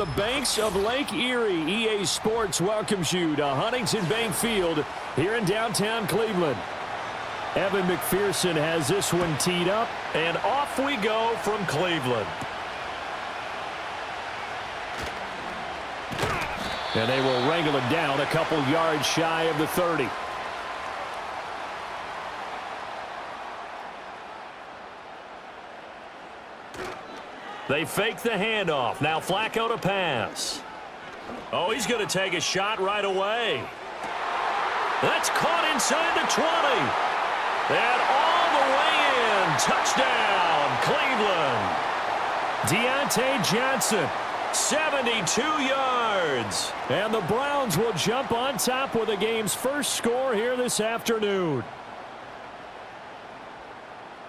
the banks of Lake Erie, EA Sports welcomes you to Huntington Bank Field here in downtown Cleveland. Evan McPherson has this one teed up, and off we go from Cleveland. And they will wrangle it down a couple yards shy of the 30. They fake the handoff. Now Flacco to pass. Oh, he's going to take a shot right away. That's caught inside the 20. And all the way in. Touchdown, Cleveland. Deontay Johnson, 72 yards. And the Browns will jump on top with the game's first score here this afternoon.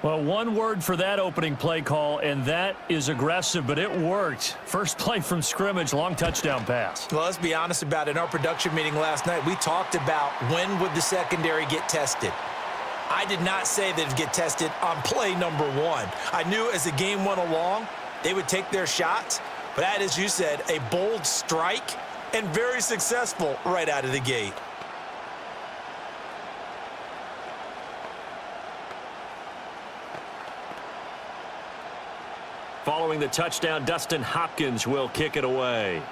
Well, one word for that opening play call, and that is aggressive, but it worked. First play from scrimmage, long touchdown pass. Well, let's be honest about it. In our production meeting last night, we talked about when would the secondary get tested. I did not say that it'd get tested on play number one. I knew as the game went along, they would take their shots, but that, as you said, a bold strike and very successful right out of the gate. Following the touchdown, Dustin Hopkins will kick it away.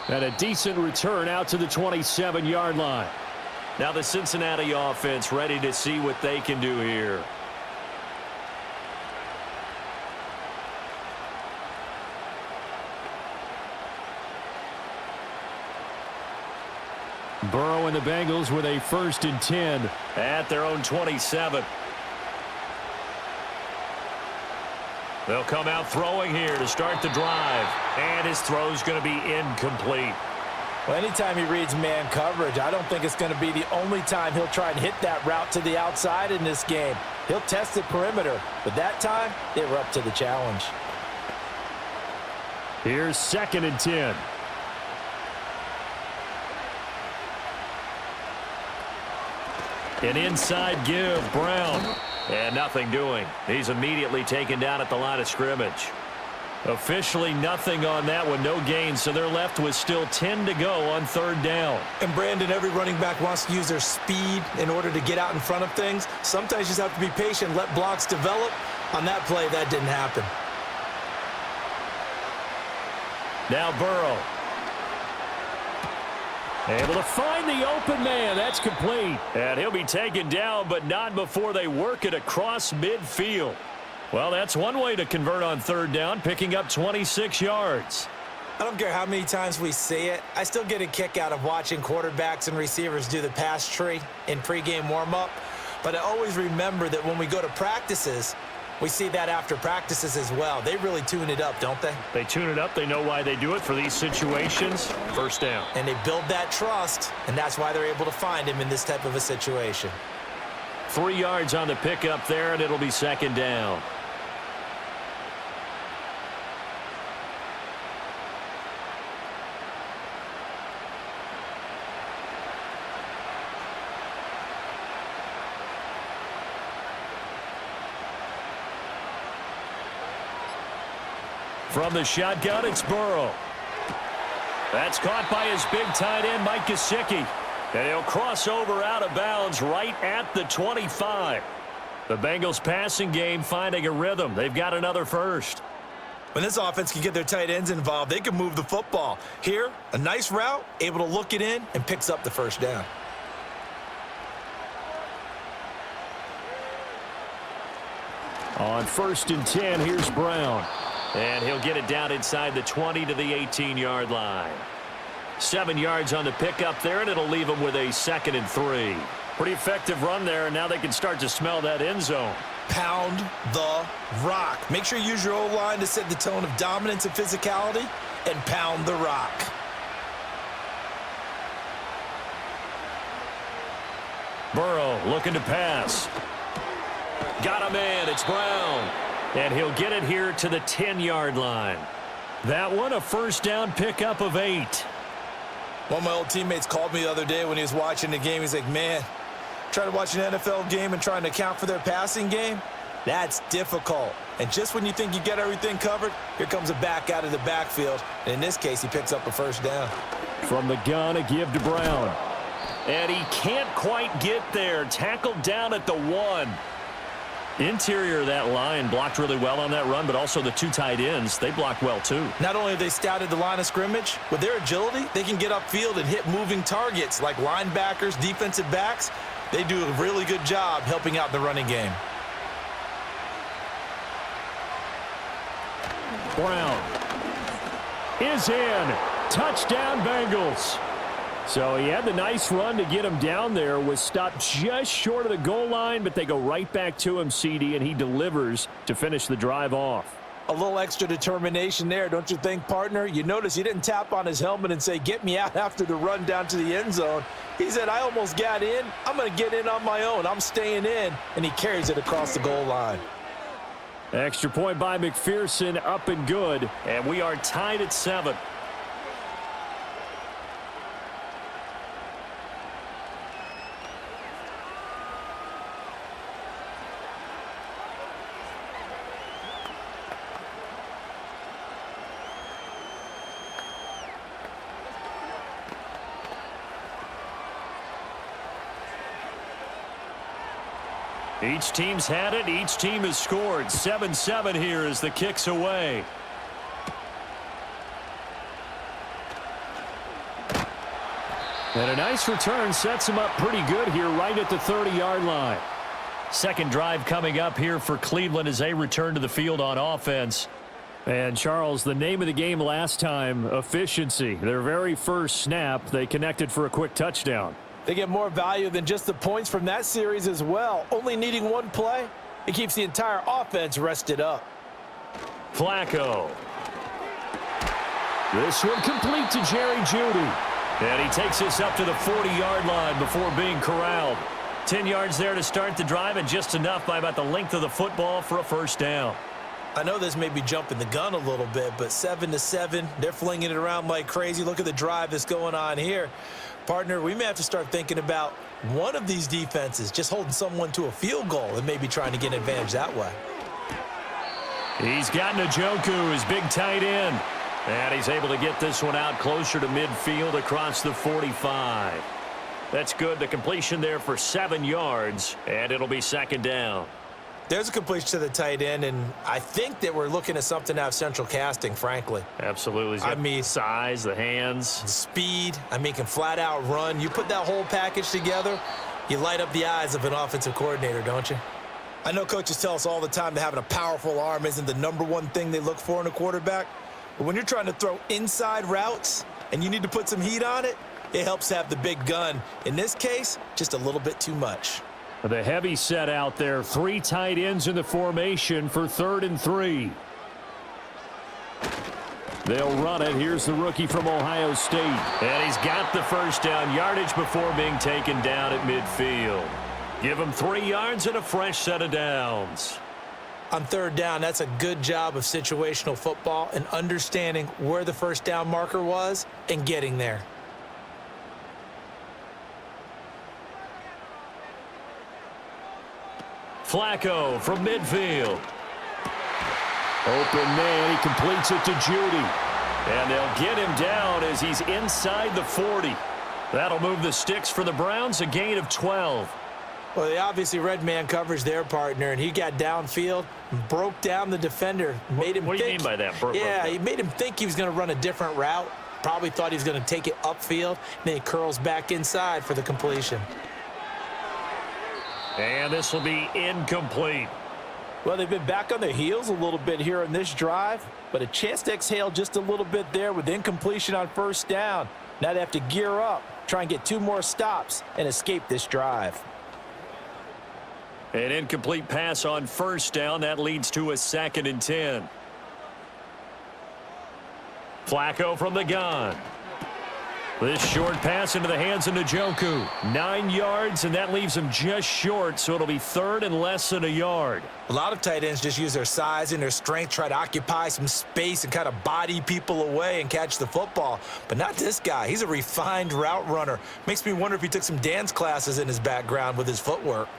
And a decent return out to the 27-yard line. Now the Cincinnati offense ready to see what they can do here. Burrow and the Bengals with a 1st and 10 at their own 27. They'll come out throwing here to start the drive. And his throw's going to be incomplete. Well, anytime he reads man coverage, I don't think it's going to be the only time he'll try and hit that route to the outside in this game. He'll test the perimeter, but that time they were up to the challenge. Here's 2nd and 10. An inside give, Brown. And nothing doing. He's immediately taken down at the line of scrimmage. Officially nothing on that one, no gain, so they're left with still 10 to go on 3rd down. And Brandon, every running back wants to use their speed in order to get out in front of things. Sometimes you just have to be patient, let blocks develop. On that play, that didn't happen. Now Burrow. Able to find the open man. That's complete. And he'll be taken down, but not before they work it across midfield. Well, that's one way to convert on 3rd down, picking up 26 yards. I don't care how many times we see it. I still get a kick out of watching quarterbacks and receivers do the pass tree in pregame warm-up. But I always remember that when we go to practices, we see that after practices as well. They really tune it up, don't they? They tune it up. They know why they do it for these situations. 1st down. And they build that trust, and that's why they're able to find him in this type of a situation. 3 yards on the pickup there, and it'll be 2nd down. From the shotgun, it's Burrow. That's caught by his big tight end, Mike Gesicki. And he'll cross over out of bounds right at the 25. The Bengals passing game finding a rhythm. They've got another 1st. When this offense can get their tight ends involved, they can move the football. Here, a nice route, able to look it in, and picks up the 1st down. On 1st and 10, here's Brown. And he'll get it down inside the 20 to the 18-yard line. 7 yards on the pickup there, and it'll leave them with a 2nd and 3. Pretty effective run there, and now they can start to smell that end zone. Pound the rock. Make sure you use your O-line to set the tone of dominance and physicality, and pound the rock. Burrow looking to pass. Got a man. It's Brown. And he'll get it here to the 10-yard line. That one, a 1st down pickup of 8. One of my old teammates called me the other day when he was watching the game. He's like, man, trying to watch an NFL game and trying to account for their passing game, That's difficult. And just when you think you get everything covered, here comes a back out of the backfield. And in this case, he picks up a first down. From the gun, a give to Brown. And he can't quite get there. Tackled down at the 1. Interior of that line blocked really well on that run, but also the 2 tight ends, they blocked well too. Not only have they scouted the line of scrimmage, with their agility, they can get upfield and hit moving targets like linebackers, defensive backs. They do a really good job helping out the running game. Brown is in. Touchdown, Bengals. So he had the nice run to get him down there, was stopped just short of the goal line, but they go right back to him, CD, and he delivers to finish the drive off. A little extra determination there, don't you think, partner? You notice he didn't tap on his helmet and say, get me out after the run down to the end zone. He said, I almost got in. I'm going to get in on my own. I'm staying in. And he carries it across the goal line. Extra point by McPherson, up and good. And we are tied at 7. Each team's had it. Each team has scored. 7-7 here as the kick's away. And a nice return sets him up pretty good here right at the 30-yard line. Second drive coming up here for Cleveland as they return to the field on offense. And, Charles, the name of the game last time, efficiency. Their very first snap, they connected for a quick touchdown. They get more value than just the points from that series as well. Only needing one play, it keeps the entire offense rested up. Flacco. This one complete to Jerry Jeudy. And he takes us up to the 40-yard line before being corralled. 10 yards there to start the drive, and just enough by about the length of the football for a first down. I know this may be jumping the gun a little bit, but 7-7, they're flinging it around like crazy. Look at the drive that's going on here. Partner, we may have to start thinking about one of these defenses just holding someone to a field goal and maybe trying to get an advantage that way. He's got Njoku, his big tight end. And he's able to get this one out closer to midfield across the 45. That's good. The completion there for 7 yards, and it'll be second down. There's a completion to the tight end, and I think that we're looking at something out of central casting, frankly. Absolutely. I mean, size, the hands. Speed. I mean, can flat out run. You put that whole package together, you light up the eyes of an offensive coordinator, don't you? I know coaches tell us all the time that having a powerful arm isn't the #1 thing they look for in a quarterback. But when you're trying to throw inside routes and you need to put some heat on it, it helps have the big gun. In this case, just a little bit too much. The heavy set out there. 3 tight ends in the formation for 3rd and 3. They'll run it. Here's the rookie from Ohio State. And he's got the first down yardage before being taken down at midfield. Give him 3 yards and a fresh set of downs. On 3rd down, that's a good job of situational football and understanding where the first down marker was and getting there. Flacco from midfield. Open man. He completes it to Jeudy. And they'll get him down as he's inside the 40. That'll move the sticks for the Browns, a gain of 12. Well, they obviously read man coverage their partner, and he got downfield, broke down the defender, made him What do you mean by that? Yeah, he made him think he was going to run a different route. Probably thought he was going to take it upfield, and then he curls back inside for the completion. And this will be incomplete. Well, they've been back on their heels a little bit here in this drive, but a chance to exhale just a little bit there with incompletion on first down. Now they have to gear up, try and get 2 more stops, and escape this drive. An incomplete pass on first down. That leads to a 2nd and 10. Flacco from the gun. This short pass into the hands of Njoku. 9 yards, and that leaves him just short, so it'll be 3rd and less than a yard. A lot of tight ends just use their size and their strength, try to occupy some space and kind of body people away and catch the football. But not this guy. He's a refined route runner. Makes me wonder if he took some dance classes in his background with his footwork.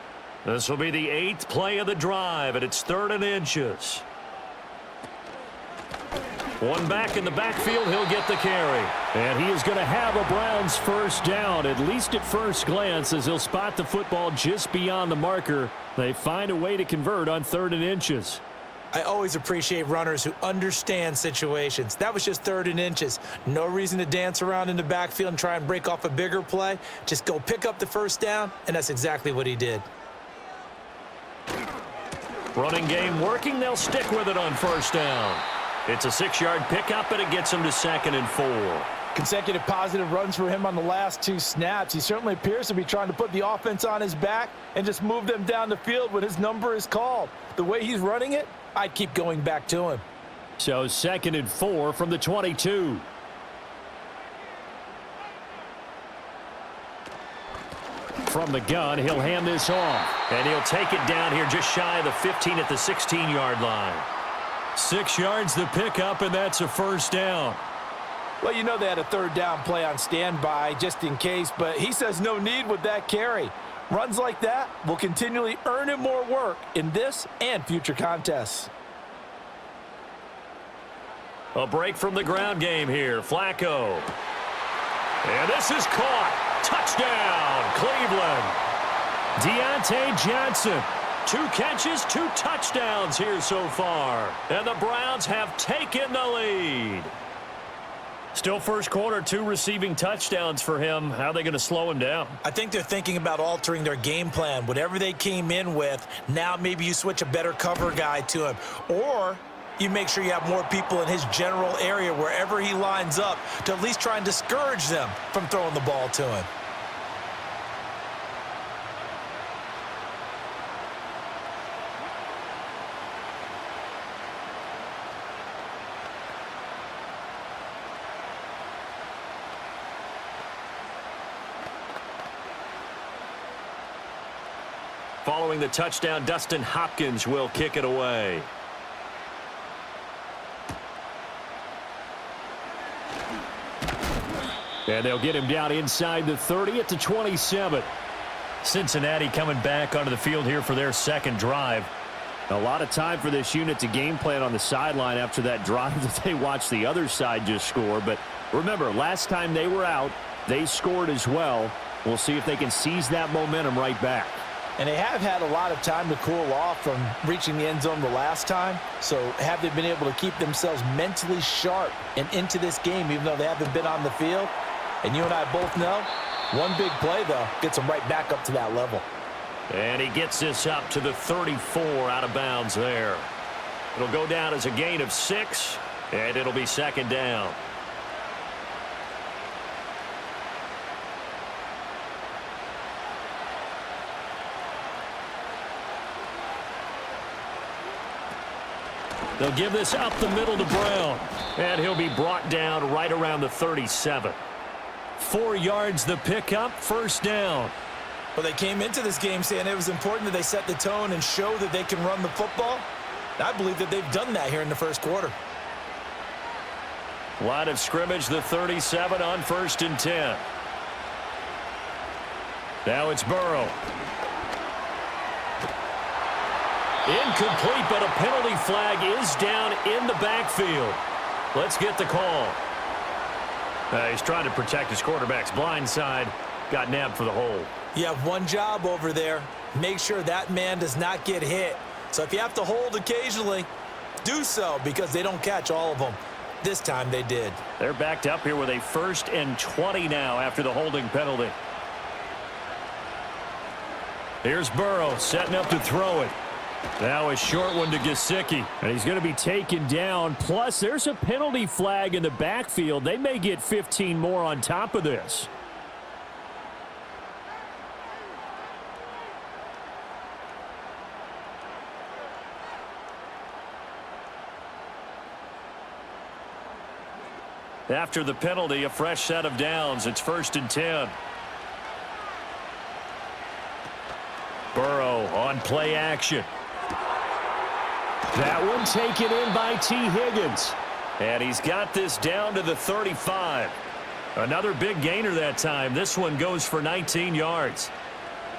This will be the 8th play of the drive, and it's 3rd and inches. One back in the backfield, he'll get the carry. And he is going to have a Browns first down, at least at first glance, as he'll spot the football just beyond the marker. They find a way to convert on 3rd and inches. I always appreciate runners who understand situations. That was just 3rd and inches. No reason to dance around in the backfield and try and break off a bigger play. Just go pick up the first down, and that's exactly what he did. Running game working. They'll stick with it on first down. It's a 6-yard pickup, and it gets him to 2nd and 4. Consecutive positive runs for him on the last 2 snaps. He certainly appears to be trying to put the offense on his back and just move them down the field when his number is called. The way he's running it, I'd keep going back to him. So 2nd and 4 from the 22. From the gun, he'll hand this off. And he'll take it down here just shy of the 15 at the 16-yard line. 6 yards the pickup, and that's a first down. Well, you know they had a 3rd down play on standby just in case, but he says no need with that carry. Runs like that will continually earn him more work in this and future contests. A break from the ground game here. Flacco. And this is caught. Touchdown, Cleveland. Deontay Johnson. 2 catches, 2 touchdowns here so far. And the Browns have taken the lead. Still first quarter, 2 receiving touchdowns for him. How are they going to slow him down? I think they're thinking about altering their game plan. Whatever they came in with, now maybe you switch a better cover guy to him. Or you make sure you have more people in his general area wherever he lines up to at least try and discourage them from throwing the ball to him. Following the touchdown, Dustin Hopkins will kick it away. And they'll get him down inside the 30 at the 27. Cincinnati coming back onto the field here for their 2nd drive. A lot of time for this unit to game plan on the sideline after that drive that they watched the other side just score. But remember, last time they were out, they scored as well. We'll see if they can seize that momentum right back. And they have had a lot of time to cool off from reaching the end zone the last time. So have they been able to keep themselves mentally sharp and into this game, even though they haven't been on the field? And you and I both know, one big play, though, gets them right back up to that level. And he gets this up to the 34 out of bounds there. It'll go down as a gain of 6, and it'll be 2nd down. They'll give this up the middle to Brown. And he'll be brought down right around the 37. 4 yards the pickup, first down. Well, they came into this game saying it was important that they set the tone and show that they can run the football. I believe that they've done that here in the first quarter. Line of scrimmage, the 37 on 1st and 10. Now it's Burrow. Incomplete, but a penalty flag is down in the backfield. Let's get the call. He's trying to protect his quarterback's blind side. Got nabbed for the hold. You have one job over there. Make sure that man does not get hit. So if you have to hold occasionally, do so, because they don't catch all of them. This time they did. They're backed up here with a 1st and 20 now after the holding penalty. Here's Burrow setting up to throw it. Now a short one to Gesicki, and he's going to be taken down. Plus, there's a penalty flag in the backfield. They may get 15 more on top of this. After the penalty, a fresh set of downs. It's 1st and 10. Burrow on play action. That one taken in by T. Higgins. And he's got this down to the 35. Another big gainer that time. This one goes for 19 yards.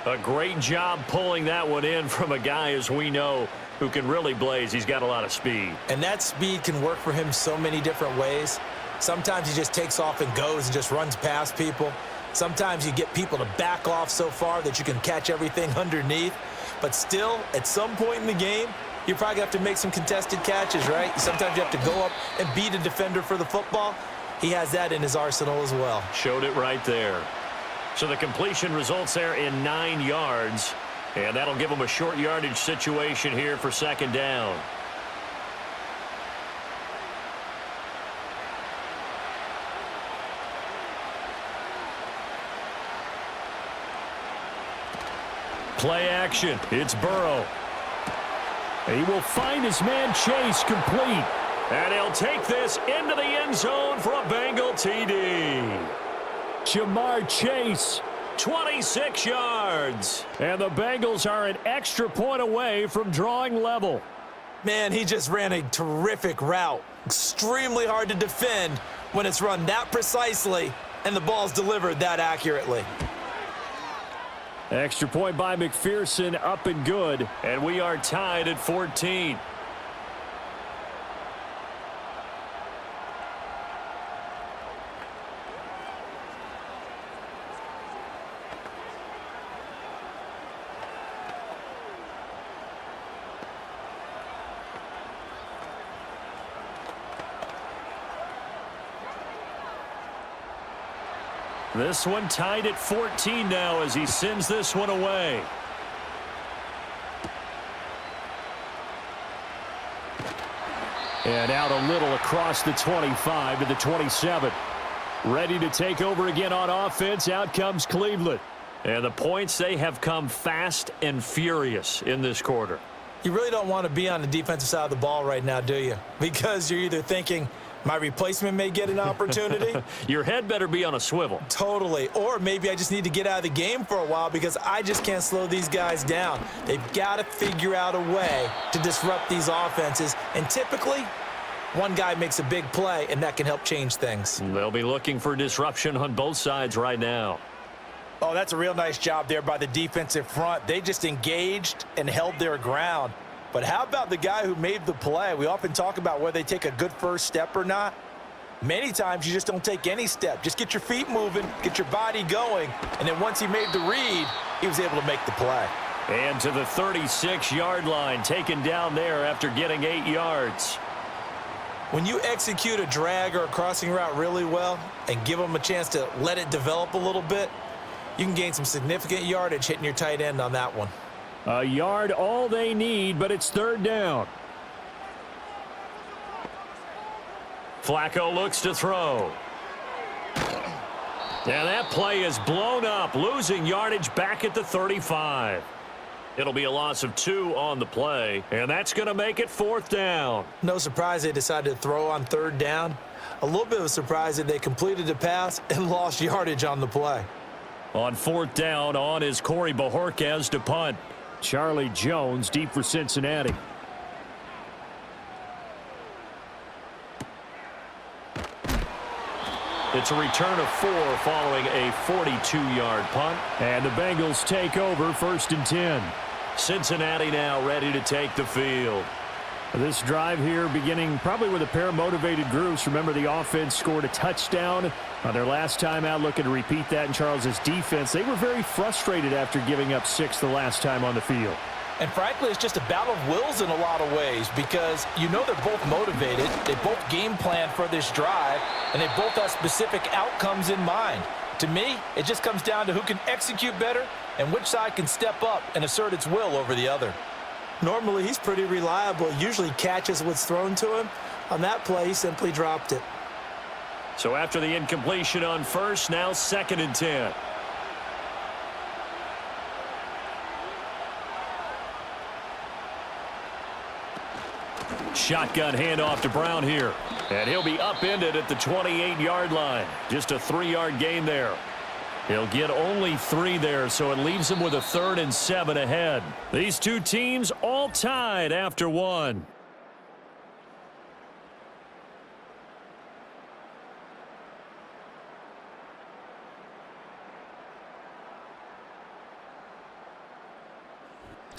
A great job pulling that one in from a guy, as we know, who can really blaze. He's got a lot of speed. And that speed can work for him so many different ways. Sometimes he just takes off and goes and just runs past people. Sometimes you get people to back off so far that you can catch everything underneath. But still, at some point in the game, you're probably going to have to make some contested catches, right? Sometimes you have to go up and beat a defender for the football. He has that in his arsenal as well. Showed it right there. So the completion results there in 9 yards. And that'll give them a short yardage situation here for second down. Play action. It's Burrow. He will find his man Chase complete. And he'll take this into the end zone for a Bengal TD. Jamar Chase, 26 yards. And the Bengals are an extra point away from drawing level. Man, he just ran a terrific route. Extremely hard to defend when it's run that precisely and the ball's delivered that accurately. Extra point by McPherson, up and good. And we are tied at 14. This one tied at 14 now as he sends this one away. And out a little across the 25 to the 27. Ready to take over again on offense. Out comes Cleveland. And the points, they have come fast and furious in this quarter. You really don't want to be on the defensive side of the ball right now, do you? Because you're either thinking, my replacement may get an opportunity. Your head better be on a swivel. Totally. Or maybe I just need to get out of the game for a while because I just can't slow these guys down. They've got to figure out a way to disrupt these offenses. And typically, one guy makes a big play, and that can help change things. They'll be looking for disruption on both sides right now. Oh, that's a real nice job there by the defensive front. They just engaged and held their ground. But how about the guy who made the play? We often talk about whether they take a good first step or not. Many times you just don't take any step. Just get your feet moving, get your body going, and then once he made the read, he was able to make the play. And to the 36-yard line, taken down there after getting 8 yards. When you execute a drag or a crossing route really well and give them a chance to let it develop a little bit, you can gain some significant yardage hitting your tight end on that one. A yard all they need, but it's third down. Flacco looks to throw. And that play is blown up, losing yardage back at the 35. It'll be a loss of 2 on the play, and that's going to make it fourth down. No surprise they decided to throw on third down. A little bit of a surprise that they completed the pass and lost yardage on the play. On fourth down, on is Corey Bojorquez to punt. Charlie Jones deep for Cincinnati. It's a return of 4 following a 42-yard punt. And the Bengals take over first and 10. Cincinnati now ready to take the field. This drive here beginning probably with a pair of motivated groups. Remember, the offense scored a touchdown on their last time out, looking to repeat that in Charles's defense. They were very frustrated after giving up 6 the last time on the field. And frankly, it's just a battle of wills in a lot of ways because you know they're both motivated. They both game plan for this drive, and they both have specific outcomes in mind. To me, it just comes down to who can execute better and which side can step up and assert its will over the other. Normally, he's pretty reliable. Usually catches what's thrown to him. On that play, he simply dropped it. So after the incompletion on first, now second and 10. Shotgun handoff to Brown here. And he'll be upended at the 28-yard line. Just a 3-yard gain there. He'll get only 3 there, so it leaves him with a 3rd and 7 ahead. These two teams all tied after 1.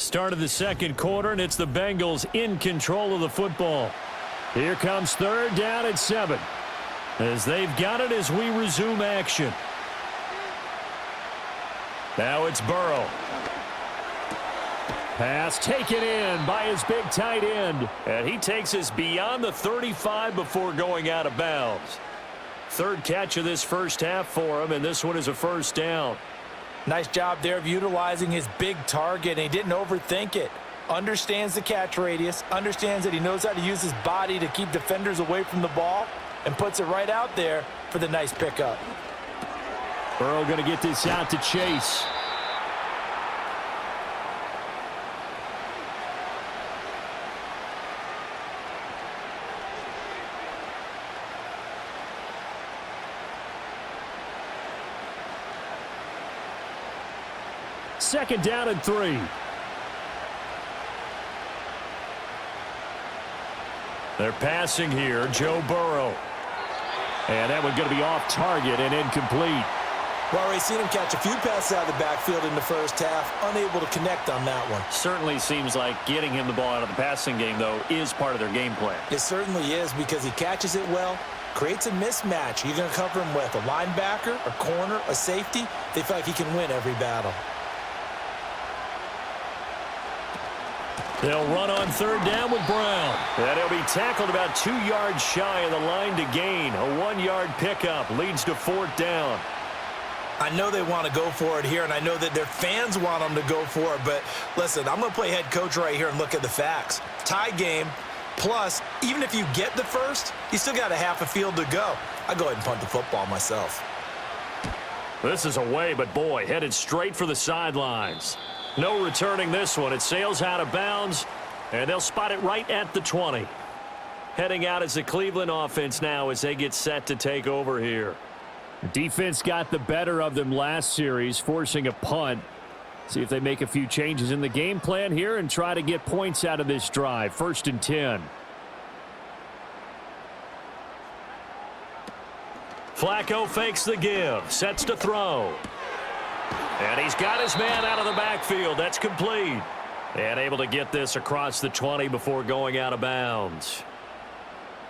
Start of the second quarter, and it's the Bengals in control of the football. Here comes third down and 7. As they've got it as we resume action. Now it's Burrow. Pass taken in by his big tight end. And he takes us beyond the 35 before going out of bounds. Third catch of this first half for him, and this one is a first down. Nice job there of utilizing his big target, and he didn't overthink it. Understands the catch radius, understands that he knows how to use his body to keep defenders away from the ball, and puts it right out there for the nice pickup. Burrow going to get this out to Chase. Second down and 3. They're passing here, Joe Burrow. And that one going to be off target and incomplete. Well, we've seen him catch a few passes out of the backfield in the first half, unable to connect on that one. Certainly seems like getting him the ball out of the passing game, though, is part of their game plan. It certainly is, because he catches it well, creates a mismatch. You're going to cover him with a linebacker, a corner, a safety. They feel like he can win every battle. They'll run on third down with Brown. And he'll be tackled about 2 yards shy of the line to gain. A 1-yard pickup leads to fourth down. I know they want to go for it here, and I know that their fans want them to go for it. But listen, I'm going to play head coach right here and look at the facts. Tie game, plus, even if you get the first, you still got a half a field to go. I go ahead and punt the football myself. This is away, but boy, headed straight for the sidelines. No returning this one. It sails out of bounds, and they'll spot it right at the 20. Heading out is the Cleveland offense now as they get set to take over here. Defense got the better of them last series, forcing a punt. See if they make a few changes in the game plan here and try to get points out of this drive. 1st and 10. Flacco fakes the give, sets to throw. And he's got his man out of the backfield. That's complete. And able to get this across the 20 before going out of bounds.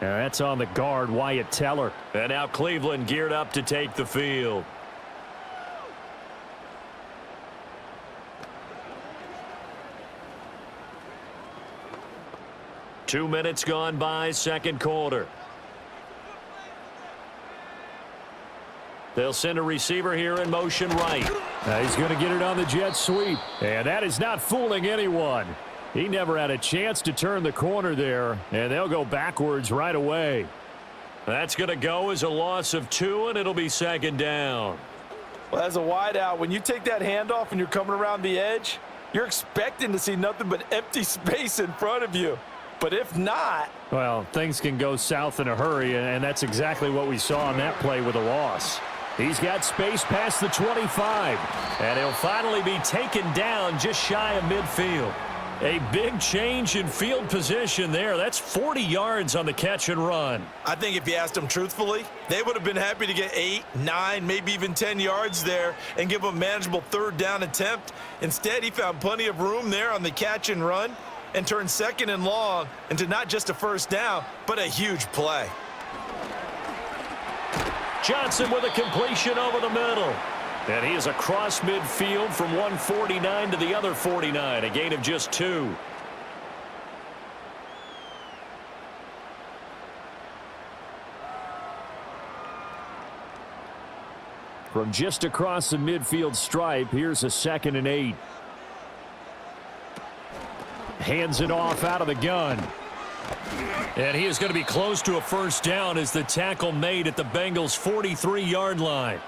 And that's on the guard, Wyatt Teller. And now Cleveland geared up to take the field. Two minutes gone by, second quarter. They'll send a receiver here in motion right. Now he's going to get it on the jet sweep. And that is not fooling anyone. He never had a chance to turn the corner there, and they'll go backwards right away. That's going to go as a loss of 2, and it'll be second down. Well, as a wideout, when you take that handoff and you're coming around the edge, you're expecting to see nothing but empty space in front of you. But if not... Well, things can go south in a hurry, and that's exactly what we saw on that play with a loss. He's got space past the 25, and he'll finally be taken down just shy of midfield. A big change in field position there. That's 40 yards on the catch and run. I think if you asked them truthfully, they would have been happy to get 8, 9, maybe even 10 yards there and give them a manageable third down attempt. Instead, he found plenty of room there on the catch and run and turned 2nd and long into not just a first down, but a huge play. Johnson with a completion over the middle. And he is across midfield from 149 to the other 49, a gain of just 2. From just across the midfield stripe, here's a 2nd and 8. Hands it off out of the gun. And he is going to be close to a first down as the tackle made at the Bengals' 43-yard line.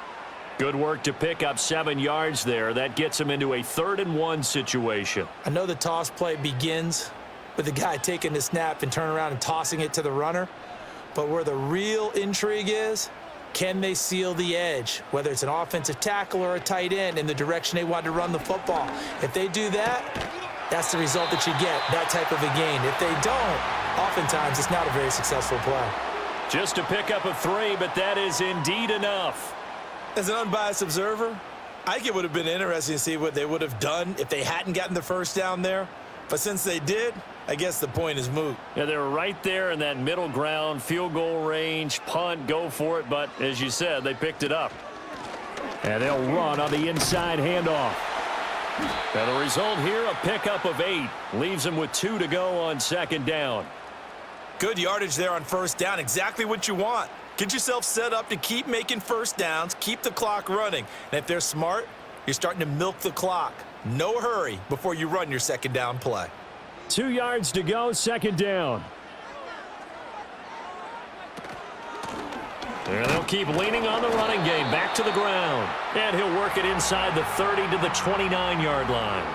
Good work to pick up 7 yards there. That gets him into a 3rd and 1 situation. I know the toss play begins with the guy taking the snap and turning around and tossing it to the runner. But where the real intrigue is, can they seal the edge, whether it's an offensive tackle or a tight end, in the direction they want to run the football? If they do that, that's the result that you get, that type of a gain. If they don't, oftentimes it's not a very successful play. Just to pick up a 3, but that is indeed enough. As an unbiased observer, I think it would have been interesting to see what they would have done if they hadn't gotten the first down there. But since they did, I guess the point is moot. Yeah, they were right there in that middle ground, field goal range, punt, go for it. But as you said, they picked it up. And they'll run on the inside handoff. And the result here, a pickup of 8. Leaves them with 2 to go on second down. Good yardage there on first down. Exactly what you want. Get yourself set up to keep making first downs, keep the clock running. And if they're smart, you're starting to milk the clock. No hurry before you run your second down play. 2 yards to go, second down. And they'll keep leaning on the running game. Back to the ground. And he'll work it inside the 30 to the 29-yard line.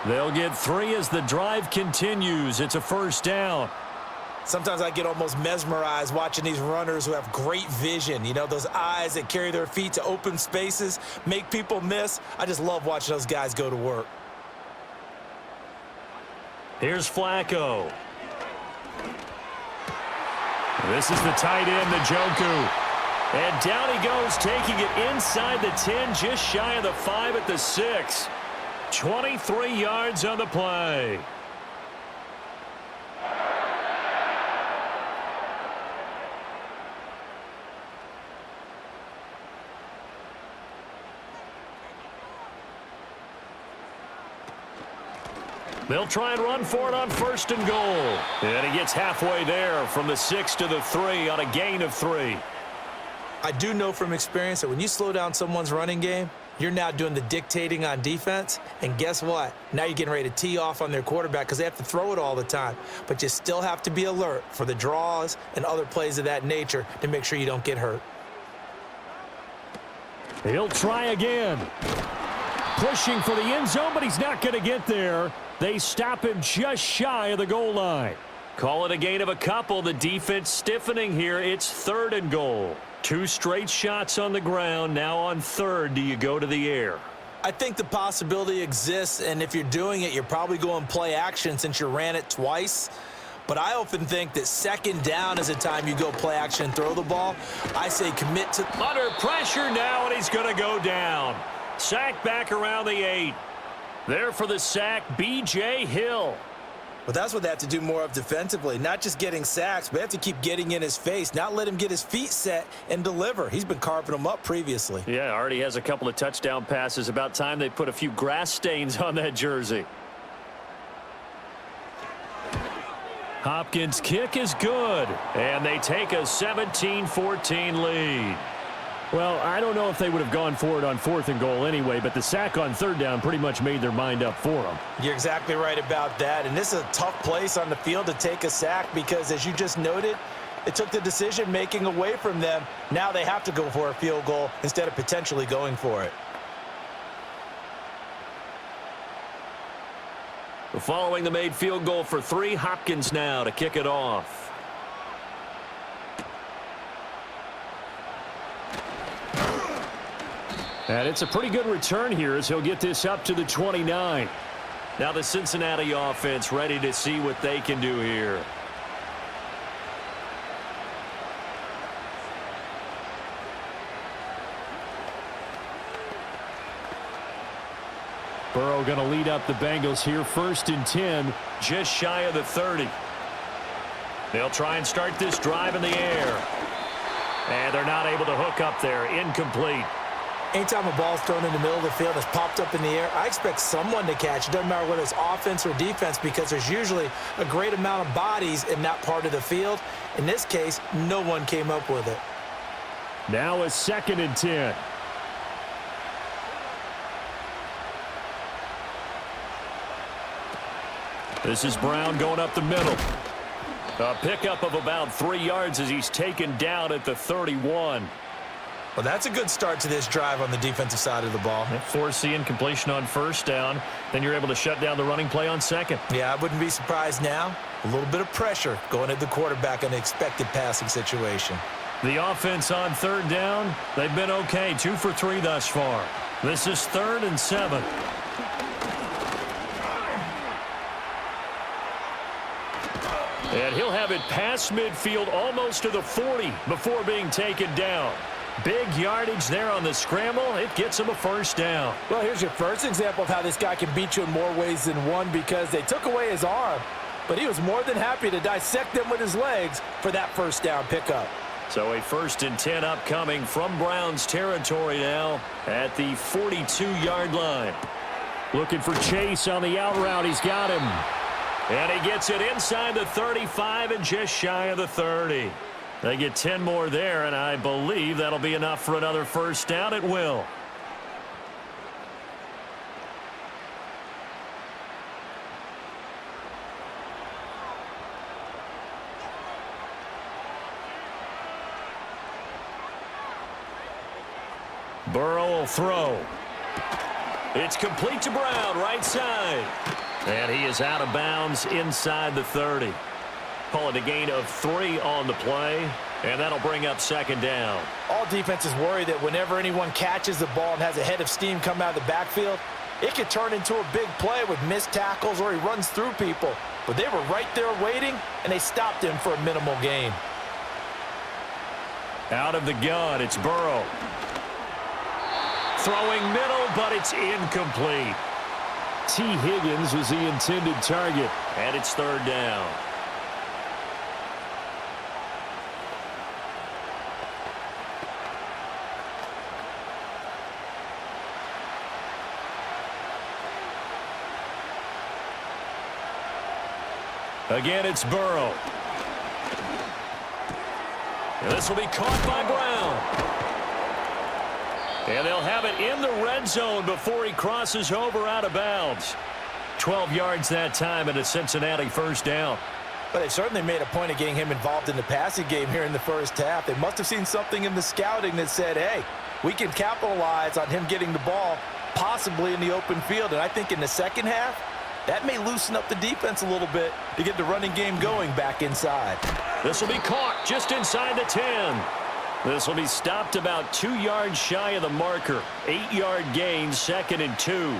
They'll get 3 as the drive continues. It's a first down. Sometimes I get almost mesmerized watching these runners who have great vision. You know, those eyes that carry their feet to open spaces, make people miss. I just love watching those guys go to work. Here's Flacco. This is the tight end, Njoku. And down he goes, taking it inside the 10, just shy of the 5 at the 6. 23 yards on the play. They'll try and run for it on first and goal. And he gets halfway there from the 6 to the 3 on a gain of 3. I do know from experience that when you slow down someone's running game, you're now doing the dictating on defense. And guess what? Now you're getting ready to tee off on their quarterback because they have to throw it all the time. But you still have to be alert for the draws and other plays of that nature to make sure you don't get hurt. He'll try again. Pushing for the end zone, but he's not going to get there. They stop him just shy of the goal line. Call it a gain of a couple. The defense stiffening here. It's 3rd and goal. 2 straight shots on the ground. Now on 3rd, do you go to the air? I think the possibility exists, and if you're doing it, you're probably going play action since you ran it twice. But I often think that second down is a time you go play action and throw the ball. I say commit to... Under pressure now, and he's going to go down. Sack back around the 8. There for the sack, B.J. Hill. But that's what they have to do more of defensively, not just getting sacks, but they have to keep getting in his face, not let him get his feet set and deliver. He's been carving them up previously. Yeah, already has a couple of touchdown passes. About time they put a few grass stains on that jersey. Hopkins' kick is good, and they take a 17-14 lead. Well, I don't know if they would have gone for it on 4th and goal anyway, but the sack on 3rd down pretty much made their mind up for them. You're exactly right about that, and this is a tough place on the field to take a sack because, as you just noted, it took the decision-making away from them. Now they have to go for a field goal instead of potentially going for it. Following the made field goal for 3, Hopkins now to kick it off. And it's a pretty good return here as he'll get this up to the 29. Now the Cincinnati offense ready to see what they can do here. Burrow going to lead up the Bengals here. 1st and 10, just shy of the 30. They'll try and start this drive in the air. And they're not able to hook up there. Incomplete. Anytime a ball's thrown in the middle of the field that's popped up in the air, I expect someone to catch. It doesn't matter whether it's offense or defense because there's usually a great amount of bodies in that part of the field. In this case, no one came up with it. Now a 2nd and 10. This is Brown going up the middle. A pickup of about 3 yards as he's taken down at the 31. Well, that's a good start to this drive on the defensive side of the ball. Force the incompletion on 1st down. Then you're able to shut down the running play on 2nd. Yeah, I wouldn't be surprised now. A little bit of pressure going at the quarterback in an expected passing situation. The offense on 3rd down, they've been okay. 2 for 3 thus far. This is 3rd and 7. And he'll have it past midfield almost to the 40 before being taken down. Big yardage there on the scramble. It gets him a first down. Well, here's your first example of how this guy can beat you in more ways than one, because they took away his arm, but he was more than happy to dissect them with his legs for that first down pickup. So a 1st and 10 upcoming from Browns territory now at the 42-yard line. Looking for Chase on the out route. He's got him. And he gets it inside the 35 and just shy of the 30. They get 10 more there, and I believe that'll be enough for another first down. It will. Burrow will throw. It's complete to Brown, right side. And he is out of bounds inside the 30. Call it a gain of 3 on the play, and that'll bring up 2nd down. All defenses worry that whenever anyone catches the ball and has a head of steam come out of the backfield, it could turn into a big play with missed tackles or he runs through people. But they were right there waiting, and they stopped him for a minimal gain. Out of the gun, it's Burrow. Throwing middle, but it's incomplete. T. Higgins was the intended target, and it's 3rd down. Again, it's Burrow. And this will be caught by Brown. And they'll have it in the red zone before he crosses over out of bounds. 12 yards that time and a Cincinnati first down. But they certainly made a point of getting him involved in the passing game here in the first half. They must have seen something in the scouting that said, hey, we can capitalize on him getting the ball, possibly in the open field. And I think in the second half, that may loosen up the defense a little bit to get the running game going back inside. This will be caught just inside the 10. This will be stopped about 2 yards shy of the marker. 8-yard gain, 2nd and 2.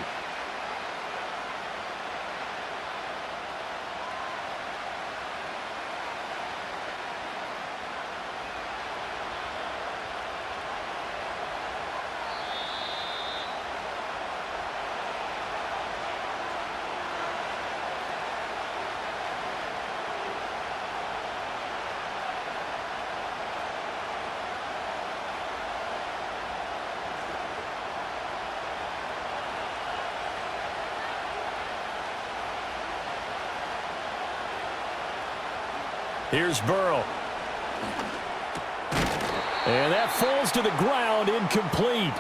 Here's Burrow. And that falls to the ground, incomplete.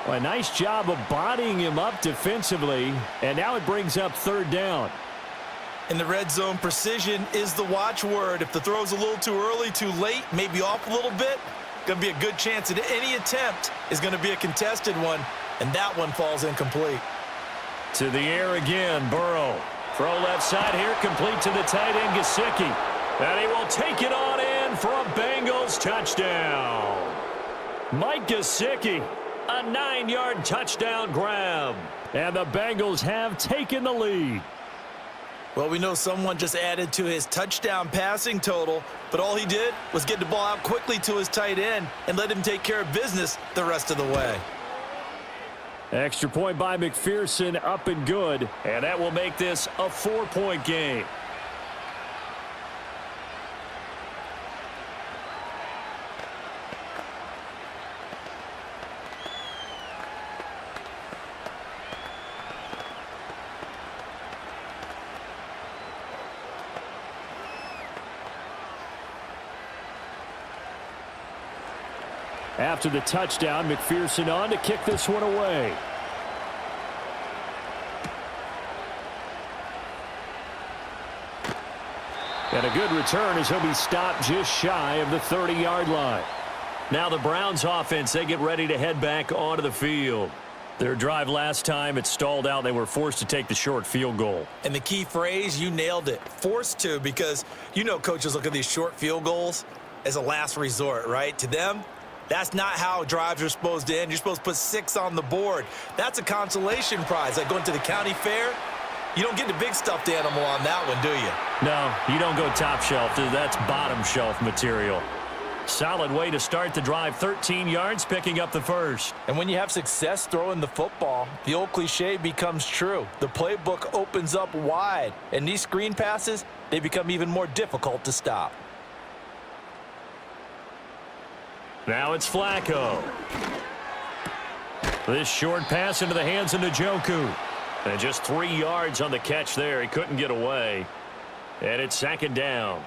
Well, a nice job of bodying him up defensively, and now it brings up 3rd down. In the red zone, precision is the watchword. If the throw's a little too early, too late, maybe off a little bit, going to be a good chance that any attempt is going to be a contested one, and that one falls incomplete. To the air again, Burrow. Throw left side here, complete to the tight end, Gesicki. And he will take it on in for a Bengals touchdown. Mike Gesicki, a 9-yard touchdown grab. And the Bengals have taken the lead. Well, we know someone just added to his touchdown passing total, but all he did was get the ball out quickly to his tight end and let him take care of business the rest of the way. Extra point by McPherson, up and good. And that will make this a 4-point game. After the touchdown, McPherson on to kick this one away. And a good return as he'll be stopped just shy of the 30-yard line. Now the Browns offense, they get ready to head back onto the field. Their drive last time, it stalled out. They were forced to take the short field goal. And the key phrase, you nailed it, forced to, because you know coaches look at these short field goals as a last resort, right? To them, that's not how drives are supposed to end. You're supposed to put 6 on the board. That's a consolation prize. Like going to the county fair, you don't get the big stuffed animal on that one, do you? No, you don't go top shelf. That's bottom shelf material. Solid way to start the drive. 13 yards, picking up the first. And when you have success throwing the football, the old cliche becomes true. The playbook opens up wide, and these screen passes, they become even more difficult to stop. Now it's Flacco. This short pass into the hands of Njoku. And just 3 yards on the catch there. He couldn't get away. And it's 2nd down.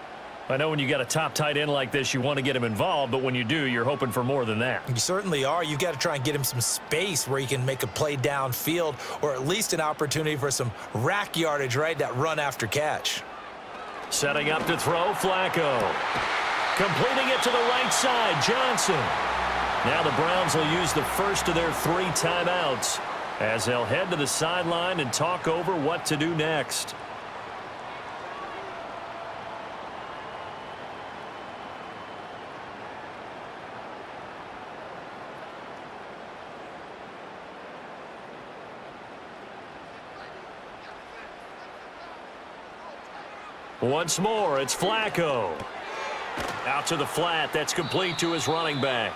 I know when you got a top tight end like this, you want to get him involved, but when you do, you're hoping for more than that. You certainly are. You've got to try and get him some space where he can make a play downfield, or at least an opportunity for some rack yardage, right? That run after catch. Setting up to throw, Flacco. Completing it to the right side, Johnson. Now the Browns will use the first of their 3 timeouts as they'll head to the sideline and talk over what to do next. Once more, it's Flacco. Out to the flat. That's complete to his running back.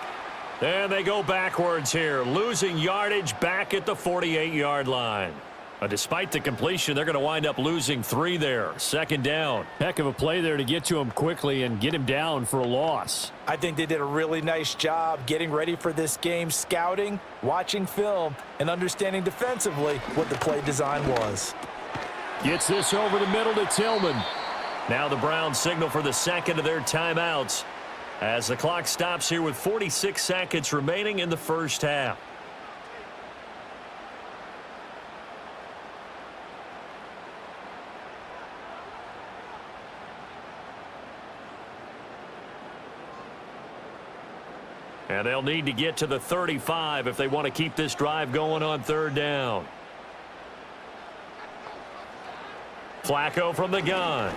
And they go backwards here, losing yardage back at the 48-yard line. Despite the completion, they're going to wind up losing 3 there. 2nd down. Heck of a play there to get to him quickly and get him down for a loss. I think they did a really nice job getting ready for this game, scouting, watching film, and understanding defensively what the play design was. Gets this over the middle to Tillman. Now the Browns signal for the 2nd of their timeouts as the clock stops here with 46 seconds remaining in the first half. And they'll need to get to the 35 if they want to keep this drive going on 3rd down. Flacco from the gun.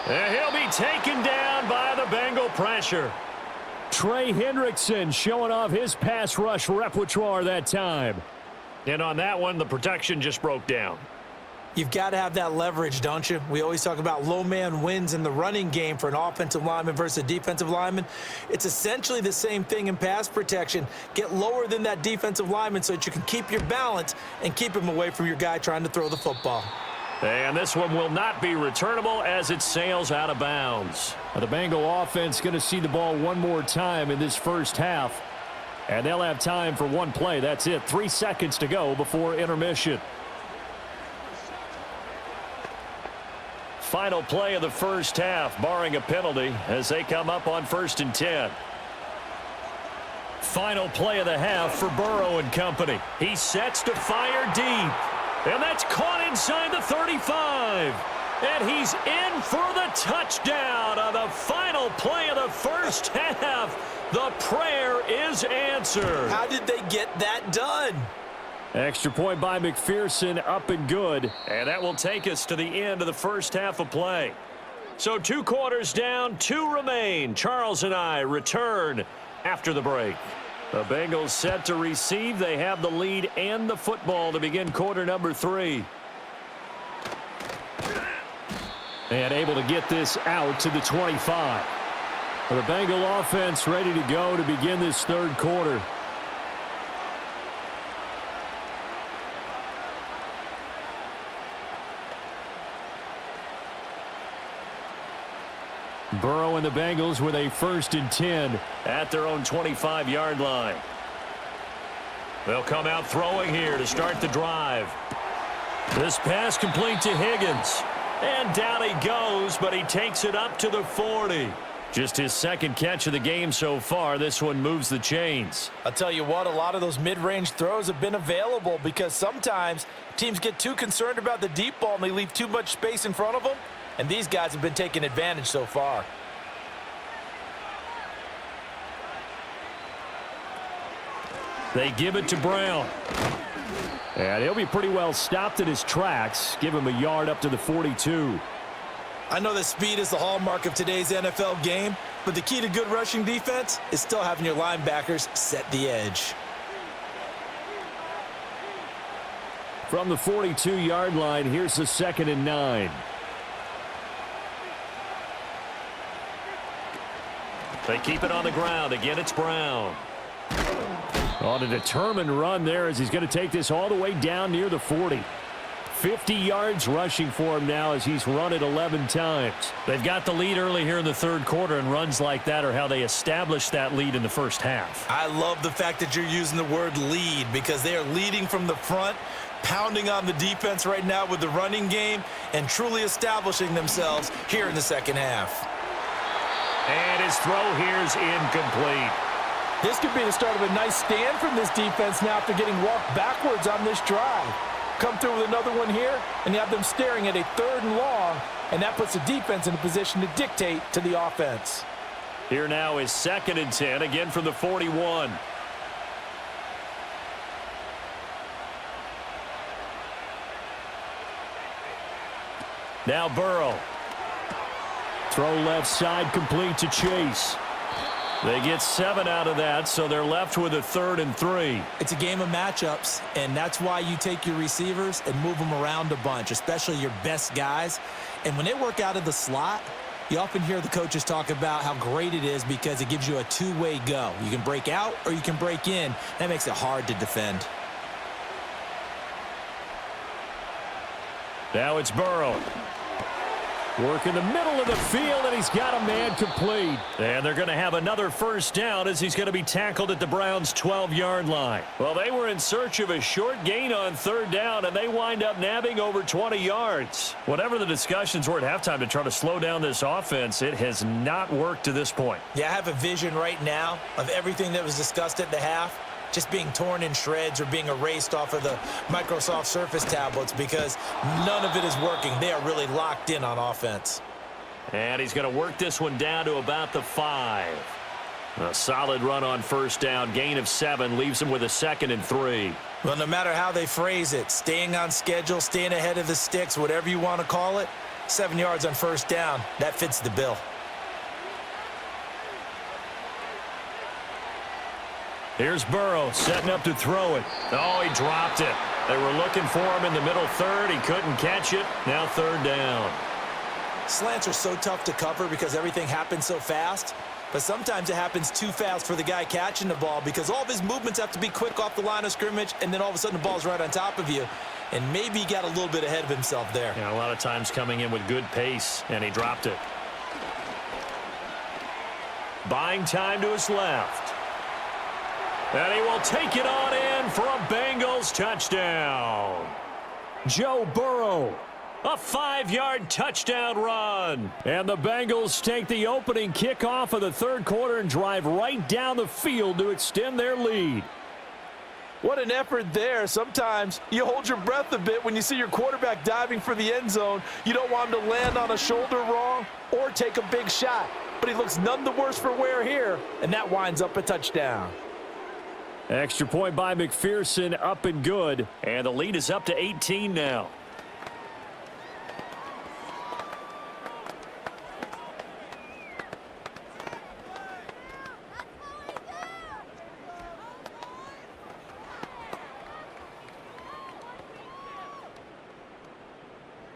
And he'll be taken down by the Bengal pressure. Trey Hendrickson showing off his pass rush repertoire that time. And on that one, the protection just broke down. You've got to have that leverage, don't you? We always talk about low man wins in the running game for an offensive lineman versus a defensive lineman. It's essentially the same thing in pass protection. Get lower than that defensive lineman so that you can keep your balance and keep him away from your guy trying to throw the football. And this one will not be returnable as it sails out of bounds. The Bengal offense going to see the ball one more time in this first half. And they'll have time for one play. That's it. 3 seconds to go before intermission. Final play of the first half, barring a penalty, as they come up on 1st and 10. Final play of the half for Burrow and company. He sets to fire deep. And that's caught inside the 35. And he's in for the touchdown on the final play of the first half. The prayer is answered. How did they get that done? Extra point by McPherson, up and good. And that will take us to the end of the first half of play. So 2 quarters down, 2 remain. Charles and I return after the break. The Bengals set to receive. They have the lead and the football to begin quarter number 3. And able to get this out to the 25. The Bengal offense ready to go to begin this 3rd quarter. Burrow and the Bengals with a 1st and 10 at their own 25-yard line. They'll come out throwing here to start the drive. This pass complete to Higgins. And down he goes, but he takes it up to the 40. Just his 2nd catch of the game so far. This one moves the chains. I'll tell you what, a lot of those mid-range throws have been available because sometimes teams get too concerned about the deep ball and they leave too much space in front of them. And these guys have been taking advantage so far. They give it to Brown. And he'll be pretty well stopped in his tracks. Give him a yard up to the 42. I know that speed is the hallmark of today's NFL game, but the key to good rushing defense is still having your linebackers set the edge. From the 42-yard line, here's the 2nd and 9. They keep it on the ground. Again, it's Brown. On a determined run there as he's going to take this all the way down near the 40. 50 yards rushing for him now as he's run it 11 times. They've got the lead early here in the third quarter, and runs like that are how they established that lead in the first half. I love the fact that you're using the word lead because they are leading from the front, pounding on the defense right now with the running game, and truly establishing themselves here in the second half. And his throw here is incomplete. This could be the start of a nice stand from this defense now after getting walked backwards on this drive. Come through with another one here, and you have them staring at a 3rd and long, and that puts the defense in a position to dictate to the offense. Here now is 2nd and 10, again from the 41. Now Burrow. Throw left side, complete to Chase. They get 7 out of that, so they're left with a 3rd and 3. It's a game of matchups, and that's why you take your receivers and move them around a bunch, especially your best guys. And when they work out of the slot, you often hear the coaches talk about how great it is because it gives you a two-way go. You can break out or you can break in. That makes it hard to defend. Now it's Burrow. Work in the middle of the field, and he's got a man complete. And they're going to have another first down as he's going to be tackled at the Browns' 12-yard line. Well, they were in search of a short gain on 3rd down, and they wind up nabbing over 20 yards. Whatever the discussions were at halftime to try to slow down this offense, it has not worked to this point. Yeah, I have a vision right now of everything that was discussed at the half just being torn in shreds or being erased off of the Microsoft Surface tablets because none of it is working. They are really locked in on offense. And he's going to work this one down to about the 5. A solid run on 1st down. Gain of 7 leaves him with a 2nd and 3. Well, no matter how they phrase it, staying on schedule, staying ahead of the sticks, whatever you want to call it, 7 yards on 1st down, that fits the bill. Here's Burrow setting up to throw it. Oh, he dropped it. They were looking for him in the middle 3rd. He couldn't catch it. Now 3rd down. Slants are so tough to cover because everything happens so fast. But sometimes it happens too fast for the guy catching the ball because all of his movements have to be quick off the line of scrimmage, and then all of a sudden the ball's right on top of you. And maybe he got a little bit ahead of himself there. Yeah, a lot of times coming in with good pace, and he dropped it. Buying time to his left. And he will take it on in for a Bengals touchdown. Joe Burrow. A 5-yard touchdown run. And the Bengals take the opening kickoff of the 3rd quarter and drive right down the field to extend their lead. What an effort there. Sometimes you hold your breath a bit when you see your quarterback diving for the end zone. You don't want him to land on a shoulder wrong or take a big shot. But he looks none the worse for wear here, and that winds up a touchdown. Extra point by McPherson, up and good. And the lead is up to 18 now.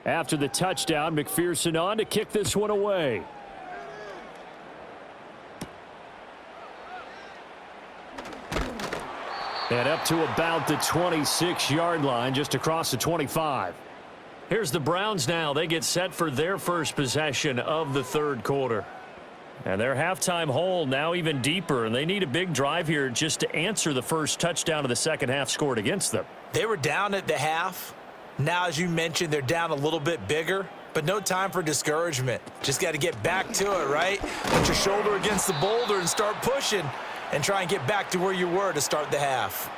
After the touchdown, McPherson on to kick this one away. And up to about the 26-yard line, just across the 25. Here's the Browns now. They get set for their first possession of the 3rd quarter. And their halftime hole now even deeper, and they need a big drive here just to answer the first touchdown of the second half scored against them. They were down at the half. Now, as you mentioned, they're down a little bit bigger, but no time for discouragement. Just got to get back to it, right? Put your shoulder against the boulder and start pushing and try and get back to where you were to start the half.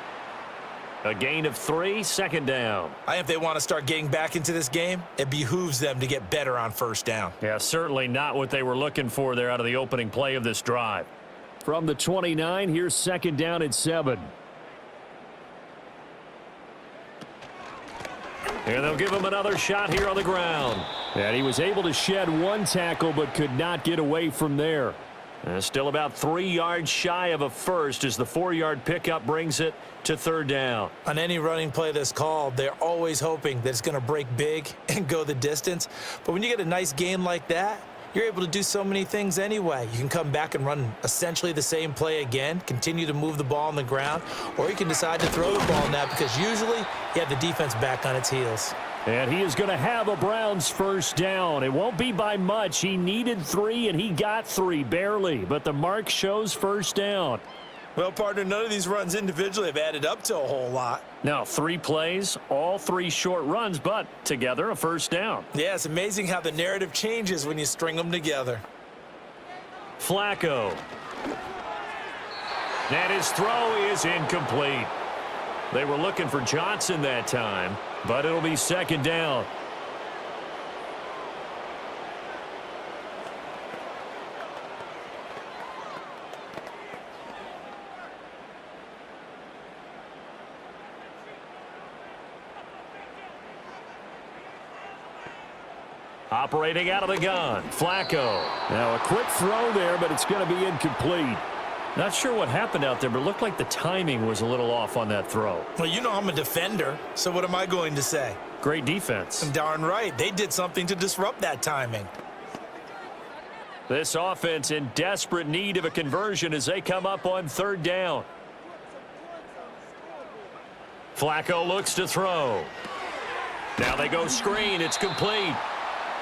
A gain of 3, 2nd down. I think if they want to start getting back into this game, it behooves them to get better on 1st down. Yeah, certainly not what they were looking for there out of the opening play of this drive. From the 29, here's 2nd down and 7. And they'll give him another shot here on the ground. And he was able to shed one tackle but could not get away from there. Still about 3 yards shy of a first as the 4-yard pickup brings it to 3rd down. On any running play that's called, they're always hoping that it's going to break big and go the distance. But when you get a nice gain like that, you're able to do so many things anyway. You can come back and run essentially the same play again, continue to move the ball on the ground, or you can decide to throw the ball now because usually you have the defense back on its heels. And he is going to have a Browns first down. It won't be by much. He needed 3, and he got 3, barely. But the mark shows first down. Well, partner, none of these runs individually have added up to a whole lot. Now, 3 plays, all 3 short runs, but together a first down. Yeah, it's amazing how the narrative changes when you string them together. Flacco. And his throw is incomplete. They were looking for Johnson that time, but it'll be second down. Operating out of the gun, Flacco. Now a quick throw there, but it's going to be incomplete. Not sure what happened out there, but it looked like the timing was a little off on that throw. Well, you know I'm a defender, so what am I going to say? Great defense. Darn right. They did something to disrupt that timing. This offense in desperate need of a conversion as they come up on third down. Flacco looks to throw. Now they go screen. It's complete.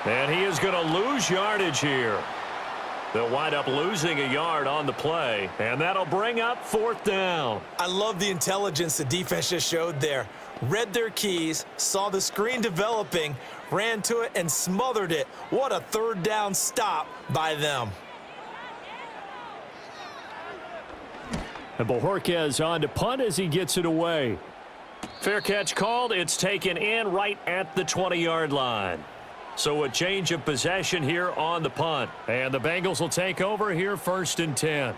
And he is going to lose yardage here. They'll wind up losing a yard on the play, and that'll bring up fourth down. I love the intelligence the defense just showed there. Read their keys, saw the screen developing, ran to it, and smothered it. What a third down stop by them. And Bojorquez on to punt as he gets it away. Fair catch called. It's taken in right at the 20-yard line. So a change of possession here on the punt. And the Bengals will take over here first and 10.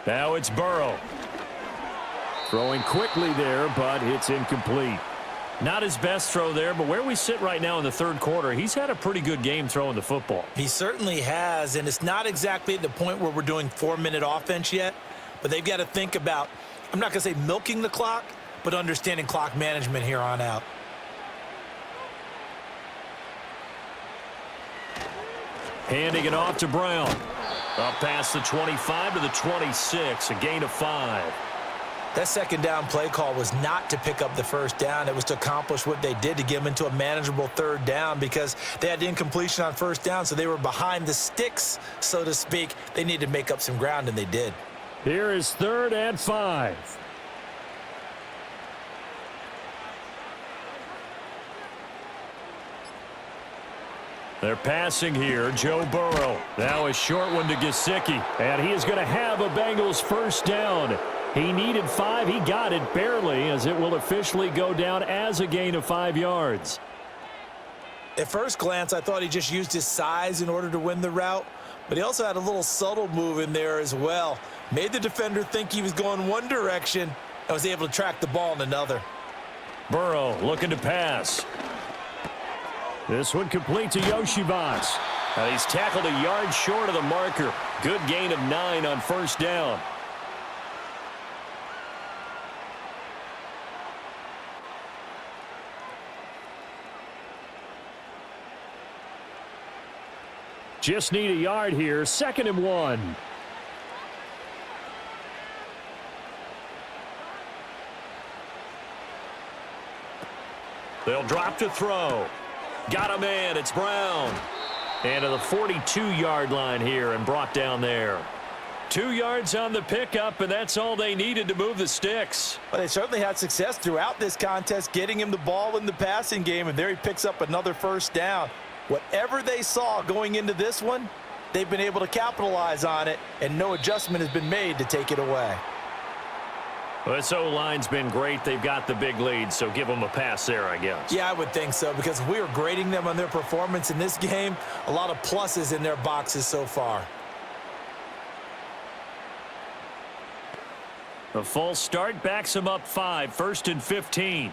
Now it's Burrow. Throwing quickly there, but it's incomplete. Not his best throw there, but where we sit right now in the third quarter, he's had a pretty good game throwing the football. He certainly has, and it's not exactly at the point where we're doing 4-minute offense yet, but they've got to think about, I'm not going to say milking the clock, but understanding clock management here on out. Handing it off to Brown. Up past the 25 to the 26, a gain of 5. That second down play call was not to pick up the first down. It was to accomplish what they did to get them into a manageable third down because they had the incompletion on first down, so they were behind the sticks, so to speak. They needed to make up some ground, and they did. Here is 3rd and 5. They're passing here. Joe Burrow. Now a short one to Gesicki. And he is going to have a Bengals first down. He needed 5. He got it barely as it will officially go down as a gain of 5 yards. At first glance, I thought he just used his size in order to win the route, but he also had a little subtle move in there as well. Made the defender think he was going one direction and was able to track the ball in another. Burrow looking to pass. This one complete to Yoshibas. He's tackled a yard short of the marker. Good gain of 9 on first down. Just need a yard here. 2nd and 1. They'll drop to throw. Got a man. It's Brown. And to the 42-yard line here and brought down there. 2 yards on the pickup, and that's all they needed to move the sticks. Well, they certainly had success throughout this contest, getting him the ball in the passing game, and there he picks up another first down. Whatever they saw going into this one, they've been able to capitalize on it, and no adjustment has been made to take it away. Well, this O-line's been great. They've got the big lead, so give them a pass there, I guess. Yeah, I would think so, because if we were grading them on their performance in this game, a lot of pluses in their boxes so far. The false start backs them up 5, 1st and 15.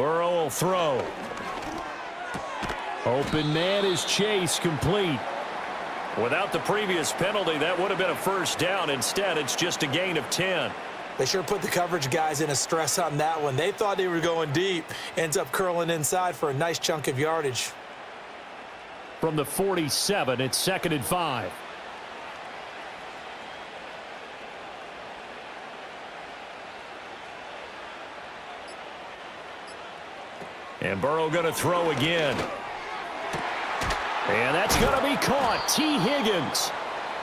Burrow will throw. Open man is Chase, complete. Without the previous penalty, that would have been a first down. Instead, it's just a gain of 10. They sure put the coverage guys in a stress on that one. They thought they were going deep. Ends up curling inside for a nice chunk of yardage. From the 47, it's 2nd and 5. And Burrow going to throw again. And that's going to be caught. T. Higgins.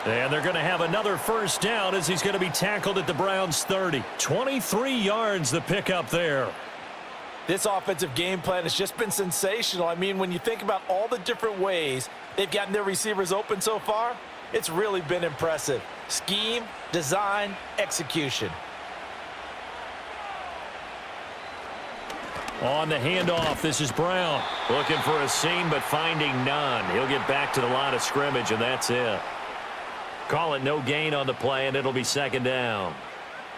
And they're going to have another first down as he's going to be tackled at the Browns' 30. 23 yards the pickup there. This offensive game plan has just been sensational. I mean, when you think about all the different ways they've gotten their receivers open so far, it's really been impressive. Scheme, design, execution. On the handoff, this is Brown. Looking for a seam, but finding none. He'll get back to the line of scrimmage, and that's it. Call it no gain on the play, and it'll be 2nd down.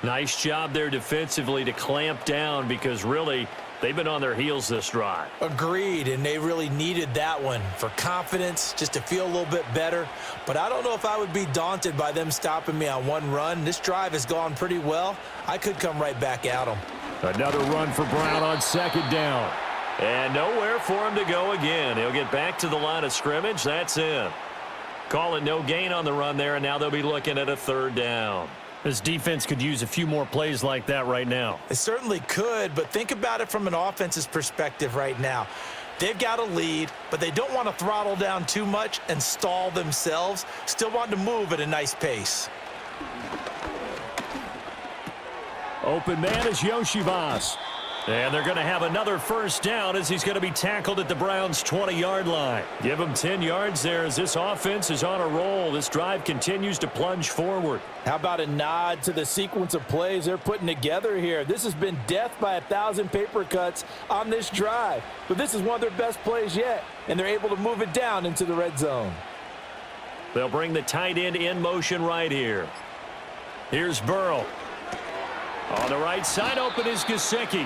Nice job there defensively to clamp down because, really, they've been on their heels this drive. Agreed, and they really needed that one for confidence, just to feel a little bit better. But I don't know if I would be daunted by them stopping me on one run. This drive has gone pretty well. I could come right back at them. Another run for Brown on 2nd down. And nowhere for him to go again. He'll get back to the line of scrimmage. That's it. Call it no gain on the run there, and now they'll be looking at a 3rd down. This defense could use a few more plays like that right now. It certainly could, but think about it from an offense's perspective right now. They've got a lead, but they don't want to throttle down too much and stall themselves. Still want to move at a nice pace. Open man is Yoshivas. And they're going to have another first down as he's going to be tackled at the Browns' 20-yard line. Give him 10 yards there as this offense is on a roll. This drive continues to plunge forward. How about a nod to the sequence of plays they're putting together here? This has been death by 1,000 paper cuts on this drive. But this is one of their best plays yet, and they're able to move it down into the red zone. They'll bring the tight end in motion right here. Here's Burrow. On the right side, open is Gesicki.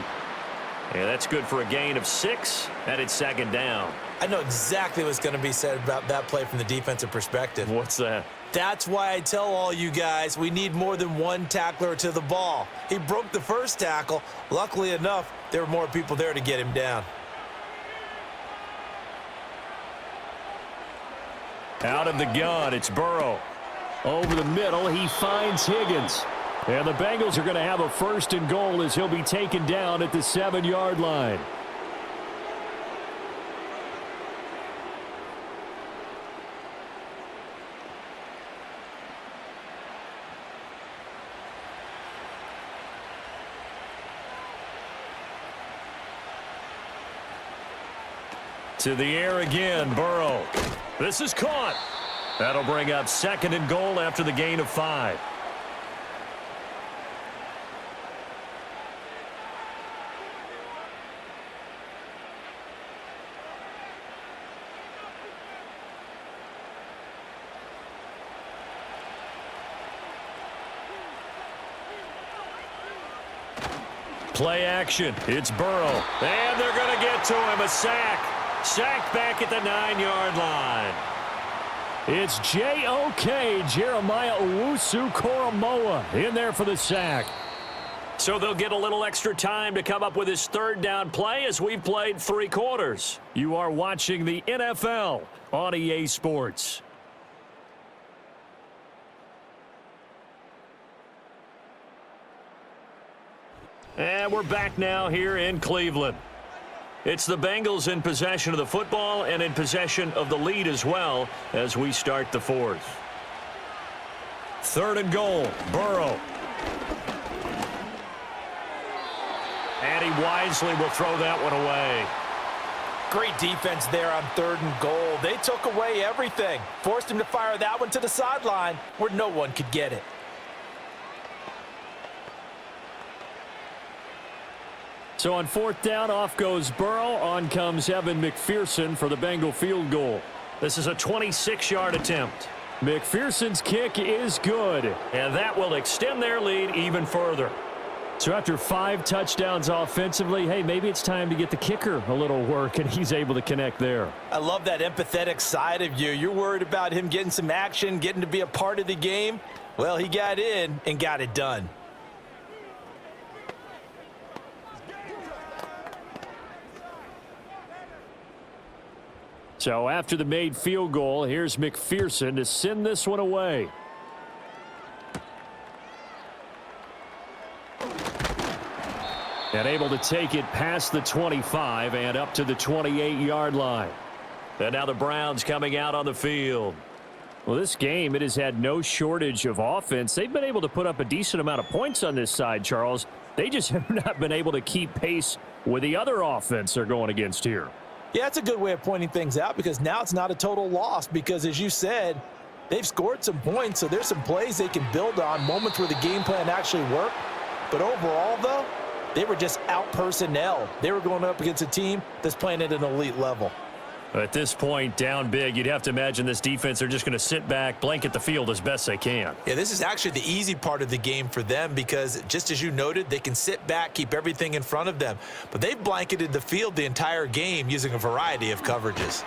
And that's good for a gain of 6, and it's 2nd down. I know exactly what's going to be said about that play from the defensive perspective. What's that? That's why I tell all you guys we need more than one tackler to the ball. He broke the first tackle. Luckily enough, there were more people there to get him down. Out of the gun, it's Burrow. Over the middle, he finds Higgins. And the Bengals are going to have a 1st and goal as he'll be taken down at the 7-yard line. To the air again, Burrow. This is caught. That'll bring up 2nd and goal after the gain of 5. Play action. It's Burrow. And they're going to get to him. A sack. Sack back at the 9-yard line. It's J.O.K. Jeremiah Owusu-Koramoah in there for the sack. So they'll get a little extra time to come up with his 3rd down play as we've played 3 quarters. You are watching the NFL on EA Sports. And we're back now here in Cleveland. It's the Bengals in possession of the football and in possession of the lead as well as we start the 4th. 3rd and goal, Burrow. And he wisely will throw that one away. Great defense there on 3rd and goal. They took away everything. Forced him to fire that one to the sideline where no one could get it. So on 4th down, off goes Burrow. On comes Evan McPherson for the Bengal field goal. This is a 26-yard attempt. McPherson's kick is good. And that will extend their lead even further. So after 5 touchdowns offensively, hey, maybe it's time to get the kicker a little work, and he's able to connect there. I love that empathetic side of you. You're worried about him getting some action, getting to be a part of the game. Well, he got in and got it done. So after the made field goal, here's McPherson to send this one away. And able to take it past the 25 and up to the 28-yard line. And now the Browns coming out on the field. Well, this game, it has had no shortage of offense. They've been able to put up a decent amount of points on this side, Charles. They just have not been able to keep pace with the other offense they're going against here. Yeah, it's a good way of pointing things out because now it's not a total loss because, as you said, they've scored some points, so there's some plays they can build on, moments where the game plan actually worked. But overall, though, they were just out personnel. They were going up against a team that's playing at an elite level. At this point, down big, you'd have to imagine this defense are just going to sit back, blanket the field as best they can. Yeah, this is actually the easy part of the game for them because, just as you noted, they can sit back, keep everything in front of them. But they've blanketed the field the entire game using a variety of coverages.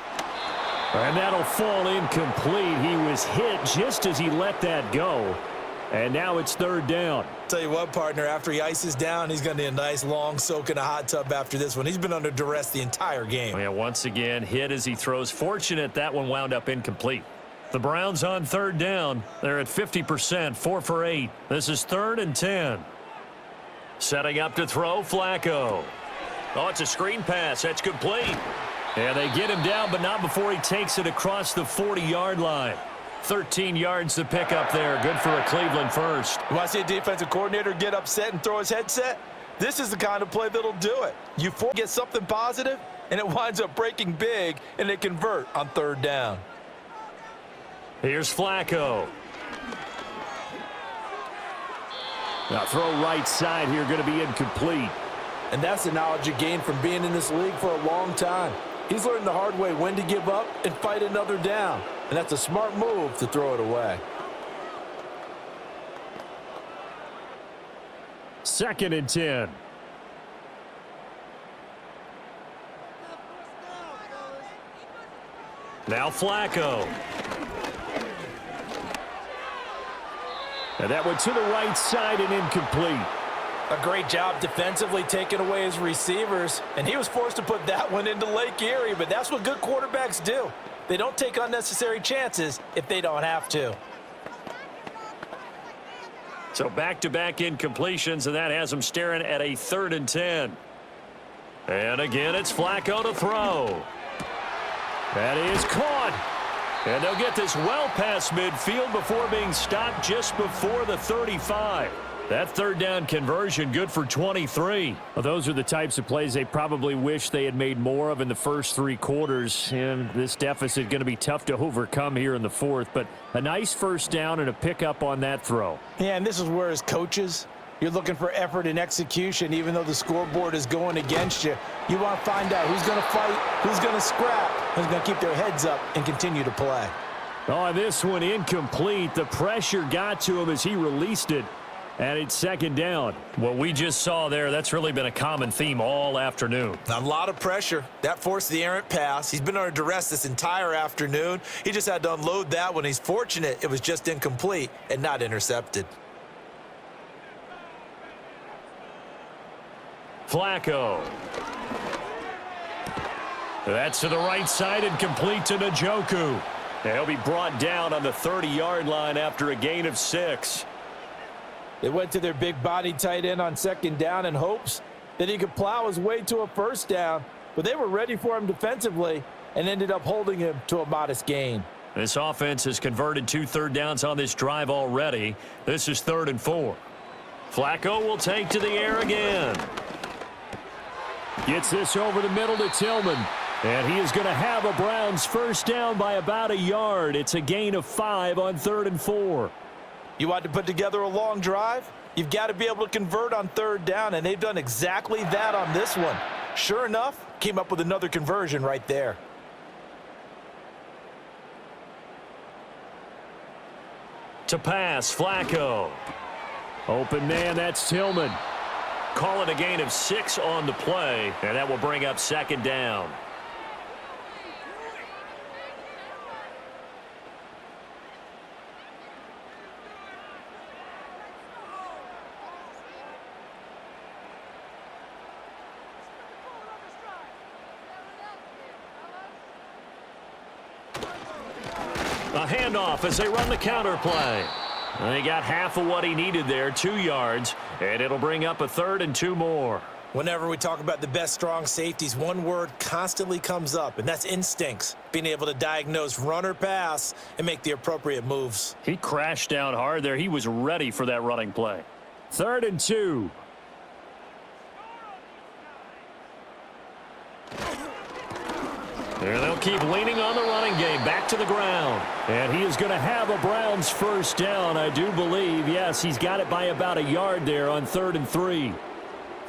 And that'll fall incomplete. He was hit just as he let that go. And now it's 3rd down. Tell you what, partner, after he ices down, he's going to need a nice long soak in a hot tub after this one. He's been under duress the entire game. Yeah, once again, hit as he throws. Fortunate that one wound up incomplete. The Browns on 3rd down. They're at 50%, 4 for 8. This is 3rd and 10. Setting up to throw, Flacco. Oh, it's a screen pass. That's complete. And they get him down, but not before he takes it across the 40-yard line. 13 yards to pick up there. Good for a Cleveland first. You want to see a defensive coordinator get upset and throw his headset? This is the kind of play that'll do it. You get something positive, and it winds up breaking big, and they convert on 3rd down. Here's Flacco. Now throw right side here, going to be incomplete. And that's the knowledge you gain from being in this league for a long time. He's learned the hard way when to give up and fight another down. And that's a smart move to throw it away. 2nd and 10. Now Flacco. And that went to the right side and incomplete. A great job defensively taking away his receivers. And he was forced to put that one into Lake Erie. But that's what good quarterbacks do. They don't take unnecessary chances if they don't have to. So back-to-back incompletions, and that has them staring at a 3rd and 10. And again, it's Flacco to throw. That is caught. And they'll get this well past midfield before being stopped just before the 35. That 3rd down conversion good for 23. Well, those are the types of plays they probably wish they had made more of in the first 3 quarters. And this deficit going to be tough to overcome here in the 4th. But a nice 1st down and a pickup on that throw. Yeah, and this is where as coaches, you're looking for effort and execution. Even though the scoreboard is going against you, you want to find out who's going to fight, who's going to scrap, who's going to keep their heads up and continue to play. Oh, this one incomplete. The pressure got to him as he released it. And it's 2nd down. What we just saw there, that's really been a common theme all afternoon. A lot of pressure. That forced the errant pass. He's been under duress this entire afternoon. He just had to unload that one. He's fortunate it was just incomplete and not intercepted. Flacco. That's to the right side and complete to Njoku. He'll be brought down on the 30-yard line after a gain of 6. They went to their big body tight end on 2nd down in hopes that he could plow his way to a 1st down, but they were ready for him defensively and ended up holding him to a modest gain. This offense has converted 2 3rd downs on this drive already. This is 3rd and 4. Flacco will take to the air again. Gets this over the middle to Tillman. And he is going to have a Browns 1st down by about a yard. It's a gain of 5 on 3rd and 4. You want to put together a long drive? You've got to be able to convert on 3rd down, and they've done exactly that on this one. Sure enough, came up with another conversion right there. To pass, Flacco. Open man, that's Tillman. Call it a gain of 6 on the play, and that will bring up second down. A handoff as they run the counter play. And he got half of what he needed there, 2 yards, and it'll bring up a 3rd and 2 more. Whenever we talk about the best strong safeties, one word constantly comes up, and that's instincts. Being able to diagnose run or pass and make the appropriate moves. He crashed down hard there. He was ready for that running play. 3rd and 2. And they'll keep leaning on the running game. Back to the ground. And he is going to have a Browns first down, I do believe. Yes, he's got it by about a yard there on 3rd and 3.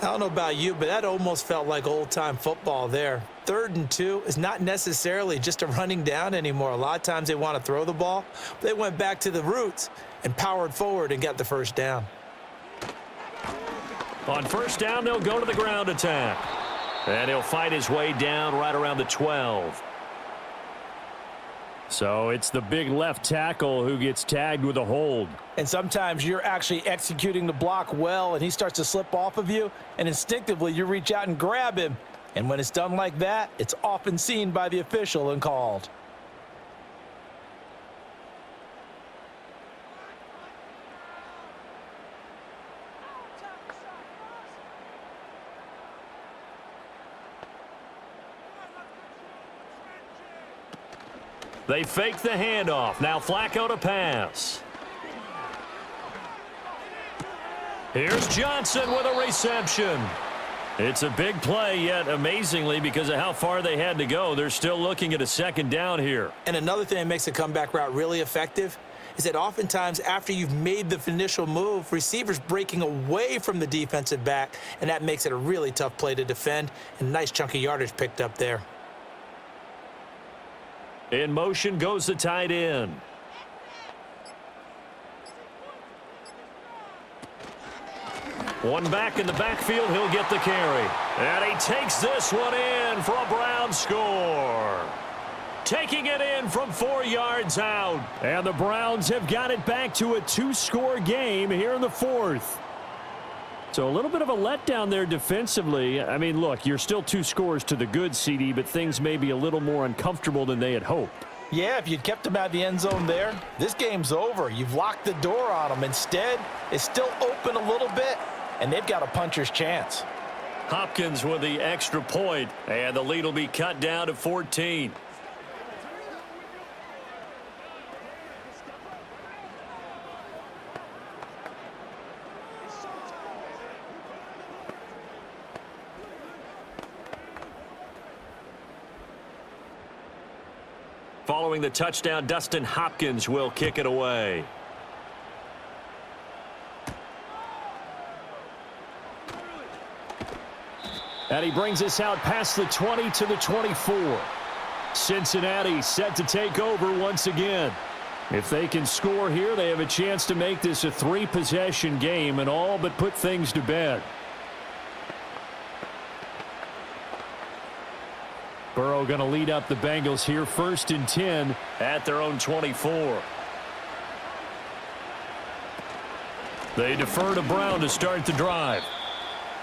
I don't know about you, but that almost felt like old-time football there. 3rd and 2 is not necessarily just a running down anymore. A lot of times they want to throw the ball. They went back to the roots and powered forward and got the first down. On first down, they'll go to the ground attack. And he'll fight his way down right around the 12. So it's the big left tackle who gets tagged with a hold. And sometimes you're actually executing the block well, and he starts to slip off of you, and instinctively you reach out and grab him. And when it's done like that, it's often seen by the official and called. They fake the handoff. Now Flacco to pass. Here's Johnson with a reception. It's a big play, yet amazingly, because of how far they had to go, they're still looking at a second down here. And another thing that makes a comeback route really effective is that oftentimes after you've made the initial move, receivers breaking away from the defensive back, and that makes it a really tough play to defend, and a nice chunk of yardage picked up there. In motion goes the tight end. One back in the backfield, he'll get the carry. And he takes this one in for a Brown score. Taking it in from 4 yards out. And the Browns have got it back to a 2-score game here in the 4th. So a little bit of a letdown there defensively. I mean, look, you're still 2 scores to the good, CD, but things may be a little more uncomfortable than they had hoped. Yeah, if you'd kept him out of the end zone there, this game's over. You've locked the door on him. Instead, it's still open a little bit, and they've got a puncher's chance. Hopkins with the extra point, and the lead will be cut down to 14. Following the touchdown, Dustin Hopkins will kick it away. And he brings us out past the 20 to the 24. Cincinnati set to take over once again. If they can score here, they have a chance to make this a 3-possession game and all but put things to bed. Burrow going to lead up the Bengals here, 1st and 10 at their own 24. They defer to Brown to start the drive.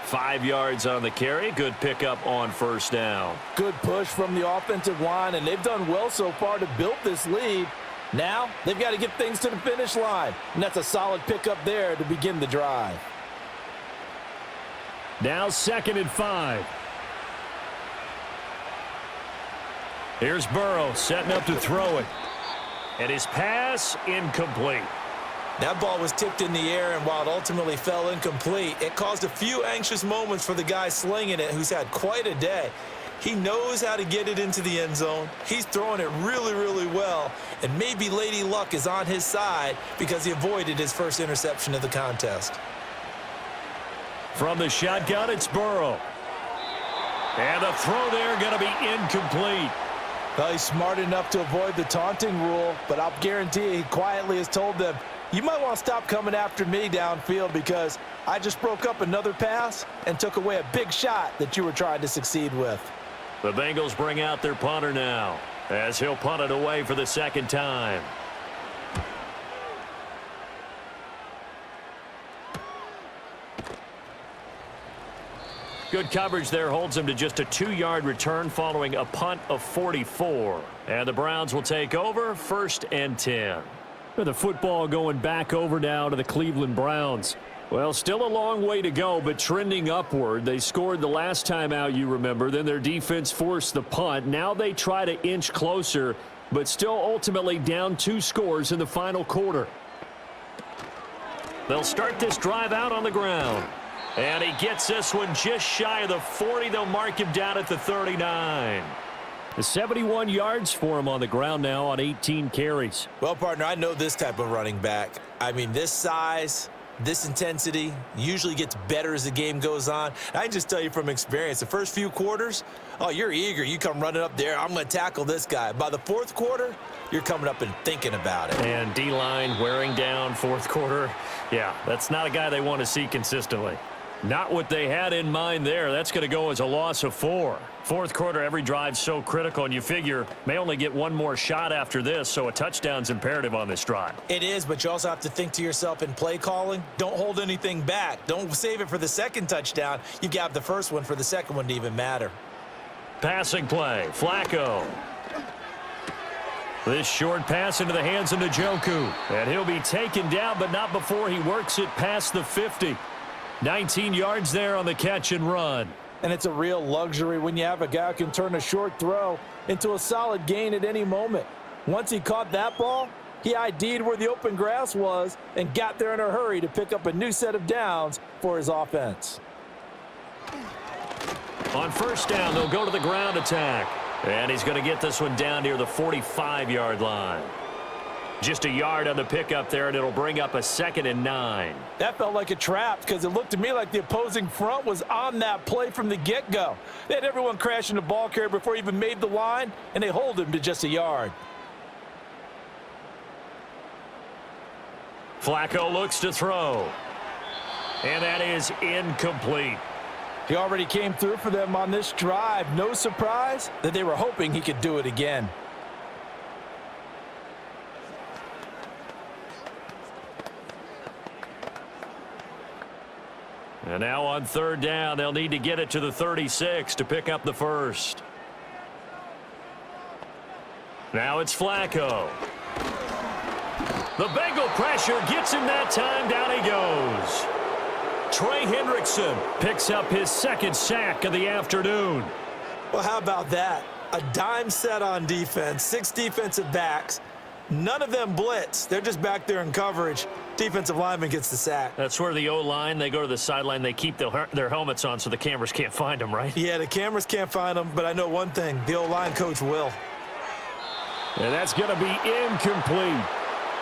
5 yards on the carry. Good pickup on first down. Good push from the offensive line, and they've done well so far to build this lead. Now they've got to get things to the finish line, and that's a solid pickup there to begin the drive. Now 2nd and 5. Here's Burrow setting up to throw it. And his pass incomplete. That ball was tipped in the air, and while it ultimately fell incomplete, it caused a few anxious moments for the guy slinging it, who's had quite a day. He knows how to get it into the end zone. He's throwing it really, really well, and maybe Lady Luck is on his side because he avoided his first interception of the contest. From the shotgun, it's Burrow. And the throw there going to be incomplete. Well, he's smart enough to avoid the taunting rule, but I'll guarantee he quietly has told them, You might want to stop coming after me downfield because I just broke up another pass and took away a big shot that you were trying to succeed with. The Bengals bring out their punter now as he'll punt it away for the second time. Good coverage there holds him to just a 2-yard return following a punt of 44. And the Browns will take over 1st and 10. The football going back over now to the Cleveland Browns. Well, still a long way to go, but trending upward. They scored the last time out, you remember. Then their defense forced the punt. Now they try to inch closer, but still ultimately down 2 scores in the final quarter. They'll start this drive out on the ground. And he gets this one just shy of the 40. They'll mark him down at the 39. 71 yards for him on the ground now on 18 carries. Well, partner, I know this type of running back. I mean, this size, this intensity usually gets better as the game goes on. I can just tell you from experience, the first few quarters, oh, you're eager. You come running up there, I'm going to tackle this guy. By the 4th quarter, you're coming up and thinking about it. And D-line wearing down 4th quarter. Yeah, that's not a guy they want to see consistently. Not what they had in mind there. That's going to go as a loss of 4. 4th quarter, every drive's so critical, and you figure may only get one more shot after this, so a touchdown's imperative on this drive. It is, but you also have to think to yourself in play calling, don't hold anything back. Don't save it for the second touchdown. You got the first one for the second one to even matter. Passing play, Flacco. This short pass into the hands of Njoku, and he'll be taken down, but not before he works it past the 50. 19 yards there on the catch and run. And it's a real luxury when you have a guy who can turn a short throw into a solid gain at any moment. Once he caught that ball, he ID'd where the open grass was and got there in a hurry to pick up a new set of downs for his offense. On 1st down, they'll go to the ground attack. And he's going to get this one down near the 45-yard line. Just a yard on the pickup there, and it'll bring up a 2nd and 9. That felt like a trap because it looked to me like the opposing front was on that play from the get-go. They had everyone crashing the ball carrier before he even made the line, and they hold him to just a yard. Flacco looks to throw. And that is incomplete. He already came through for them on this drive. No surprise that they were hoping he could do it again. And now on 3rd down, they'll need to get it to the 36 to pick up the first. Now it's Flacco. The Bengal pressure gets him that time. Down he goes. Trey Hendrickson picks up his 2nd sack of the afternoon. Well, how about that? A dime set on defense, 6 defensive backs. None of them blitz. They're just back there in coverage. Defensive lineman gets the sack. That's where the O-line, they go to the sideline, they keep their helmets on so the cameras can't find them, right? Yeah, the cameras can't find them, but I know one thing. The O-line coach will. And that's going to be incomplete.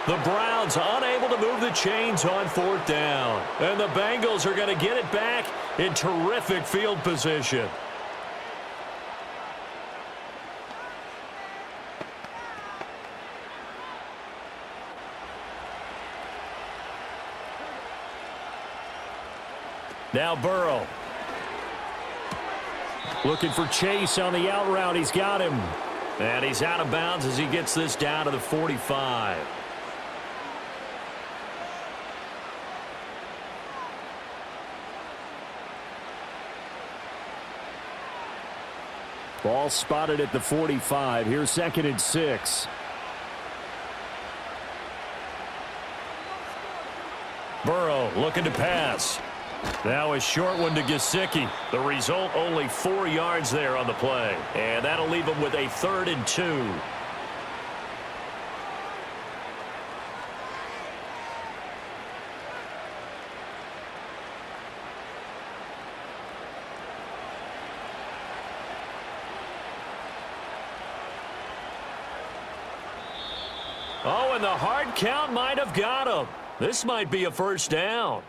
The Browns unable to move the chains on 4th down. And the Bengals are going to get it back in terrific field position. Now Burrow. Looking for Chase on the out route. He's got him. And he's out of bounds as he gets this down to the 45. Ball spotted at the 45. Here's 2nd and 6. Burrow looking to pass. Now a short one to Gesicki. The result, only 4 yards there on the play. And that'll leave him with a 3rd and 2. Oh, and the hard count might have got him. This might be a 1st down.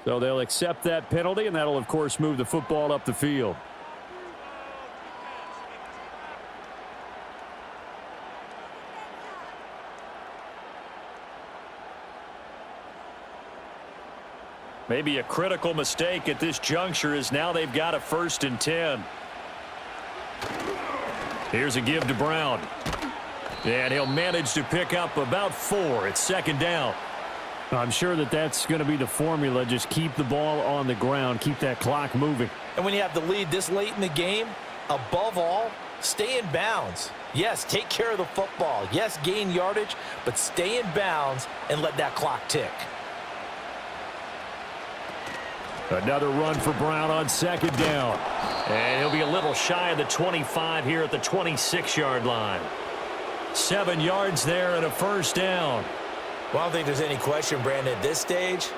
So they'll accept that penalty, and that'll, of course, move the football up the field. Maybe a critical mistake at this juncture is now they've got a 1st and 10. Here's a give to Brown. And he'll manage to pick up about 4. It's 2nd down. I'm sure that that's going to be the formula. Just keep the ball on the ground. Keep that clock moving. And when you have the lead this late in the game, above all, stay in bounds. Yes, take care of the football. Yes, gain yardage, but stay in bounds and let that clock tick. Another run for Brown on 2nd down. And he'll be a little shy of the 25 here at the 26-yard line. 7 yards there and a 1st down. Well, I don't think there's any question, Brandon, at this stage,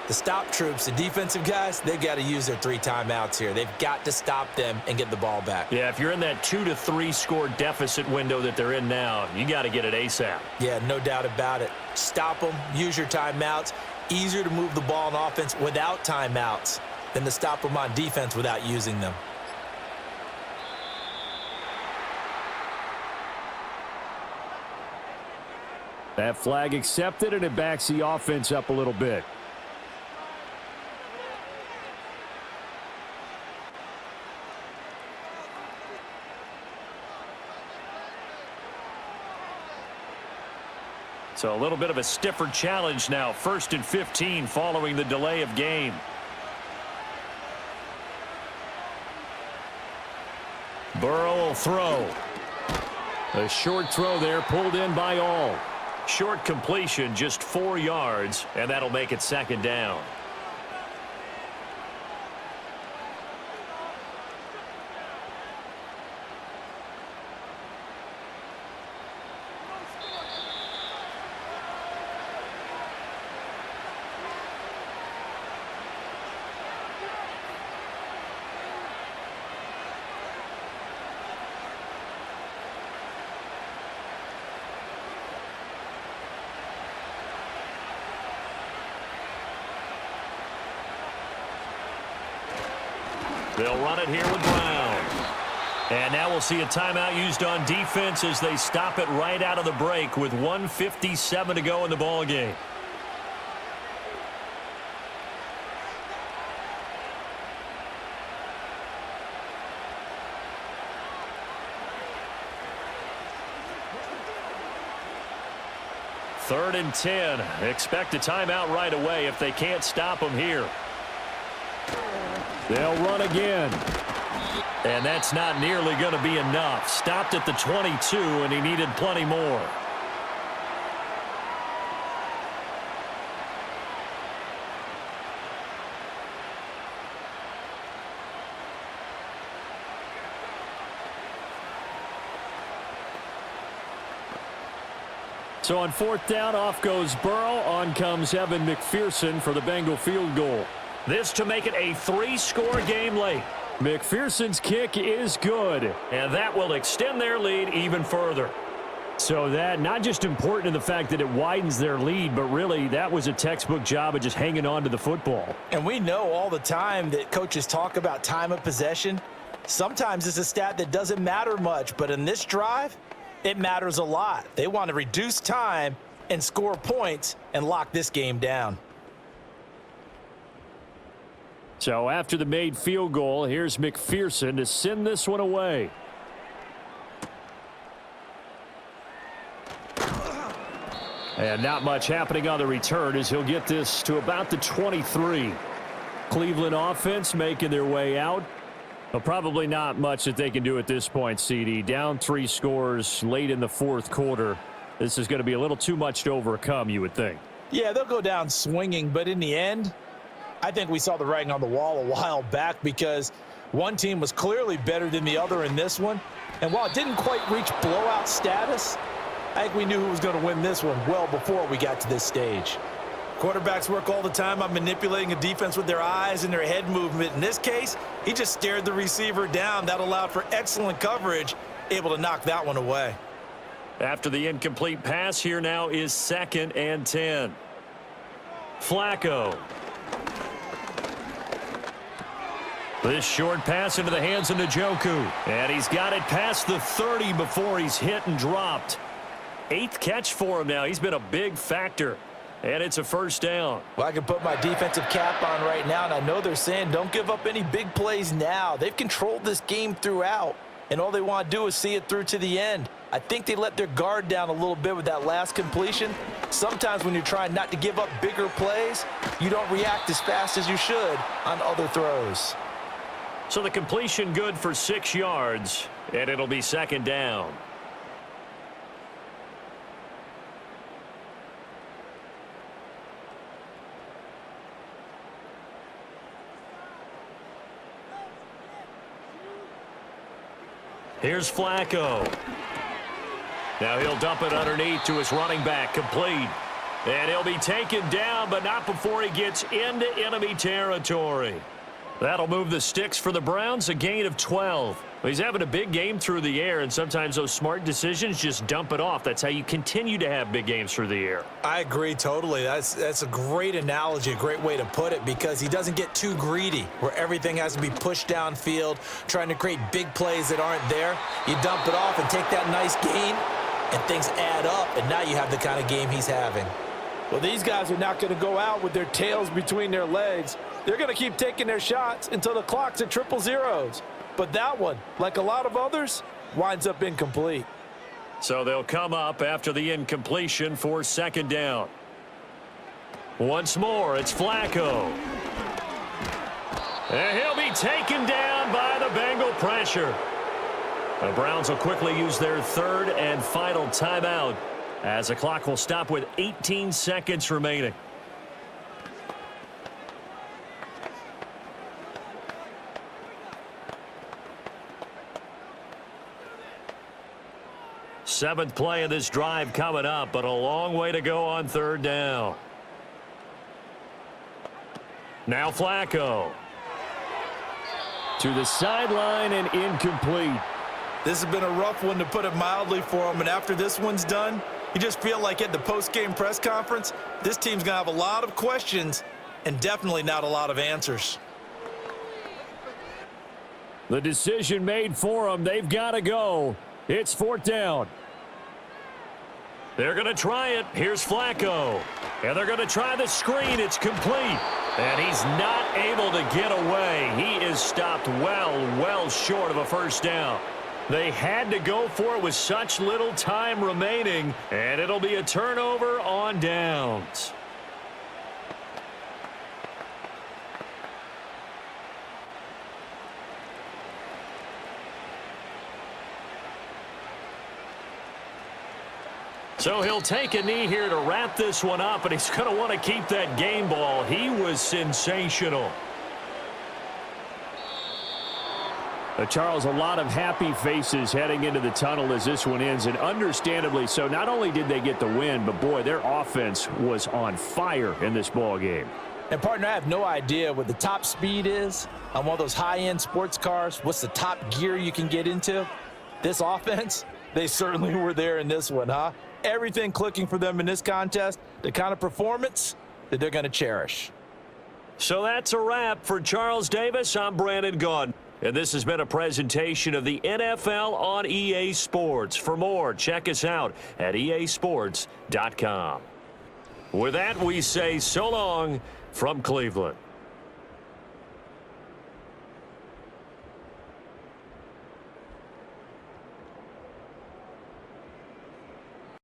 the stop troops, the defensive guys, they've got to use their 3 timeouts here. They've got to stop them and get the ball back. Yeah, if you're in that 2 to 3 score deficit window that they're in now, you got to get it ASAP. Yeah, no doubt about it. Stop them, use your timeouts. Easier to move the ball on offense without timeouts than to stop them on defense without using them. That flag accepted, and it backs the offense up a little bit. So a little bit of a stiffer challenge now. 1st and 15 following the delay of game. Burrow will throw. A short throw there, pulled in by all. Short completion, just 4 yards, and that'll make it 2nd down. They'll run it here with Brown. And now we'll see a timeout used on defense as they stop it right out of the break with 1:57 to go in the ball game. Third and 10. Expect a timeout right away if they can't stop them here. They'll run again. And that's not nearly going to be enough. Stopped at the 22, and he needed plenty more. So on 4th down, off goes Burrow. On comes Evan McPherson for the Bengal field goal. This to make it a 3-score game late. McPherson's kick is good. And that will extend their lead even further. So that not just important in the fact that it widens their lead, but really that was a textbook job of just hanging on to the football. And we know all the time that coaches talk about time of possession. Sometimes it's a stat that doesn't matter much, but in this drive, it matters a lot. They want to reduce time and score points and lock this game down. So after the made field goal, here's McPherson to send this one away. And not much happening on the return as he'll get this to about the 23. Cleveland offense making their way out. But probably not much that they can do at this point, CD. Down 3 scores late in the 4th quarter. This is going to be a little too much to overcome, you would think. Yeah, they'll go down swinging, but in the end, I think we saw the writing on the wall a while back because one team was clearly better than the other in this one. And while it didn't quite reach blowout status, I think we knew who was going to win this one well before we got to this stage. Quarterbacks work all the time on manipulating a defense with their eyes and their head movement. In this case, he just stared the receiver down. That allowed for excellent coverage, able to knock that one away. After the incomplete pass, here now is 2nd and 10. Flacco. This short pass into the hands of Njoku. And he's got it past the 30 before he's hit and dropped. 8th catch for him now. He's been a big factor. and it's a first down. Well, I can put my defensive cap on right now, and I know they're saying don't give up any big plays now. They've controlled this game throughout, and all they want to do is see it through to the end. I think they let their guard down a little bit with that last completion. Sometimes when you're trying not to give up bigger plays, you don't react as fast as you should on other throws. So the completion good for 6 yards, and it'll be second down. Here's Flacco. Now he'll dump it underneath to his running back, complete. And he'll be taken down, but not before he gets into enemy territory. That'll move the sticks for the Browns, a gain of 12. He's having a big game through the air, and sometimes those smart decisions just dump it off. That's how you continue to have big games through the air. I agree totally. That's a great analogy, a great way to put it, because he doesn't get too greedy where everything has to be pushed downfield, trying to create big plays that aren't there. You dump it off and take that nice gain, and things add up, and now you have the kind of game he's having. Well, these guys are not going to go out with their tails between their legs. They're going to keep taking their shots until the clock's at 000. But that one, like a lot of others, winds up incomplete. So they'll come up after the incompletion for second down. Once more, it's Flacco. And he'll be taken down by the Bengal pressure. The Browns will quickly use their third and final timeout as the clock will stop with 18 seconds remaining. Seventh play of this drive coming up, but a long way to go on third down. Now Flacco. To the sideline and incomplete. This has been a rough one, to put it mildly, for him. And after this one's done, you just feel like at the post-game press conference, this team's going to have a lot of questions and definitely not a lot of answers. The decision made for them. They've got to go. It's fourth down. They're going to try it. Here's Flacco. And they're going to try the screen. It's complete. And he's not able to get away. He is stopped well short of a first down. They had to go for it with such little time remaining, and it'll be a turnover on downs. So he'll take a knee here to wrap this one up, and he's going to want to keep that game ball. He was sensational. Charles, a lot of happy faces heading into the tunnel as this one ends, and understandably so. Not only did they get the win, but boy, their offense was on fire in this ball game. And partner, I have no idea what the top speed is on one of those high-end sports cars. What's the top gear you can get into? This offense, they certainly were there in this one, huh? Everything clicking for them in this contest, the kind of performance that they're going to cherish. So that's a wrap for Charles Davis. I'm Brandon Gaudin. And this has been a presentation of the NFL on EA Sports. For more, check us out at easports.com. With that, we say so long from Cleveland.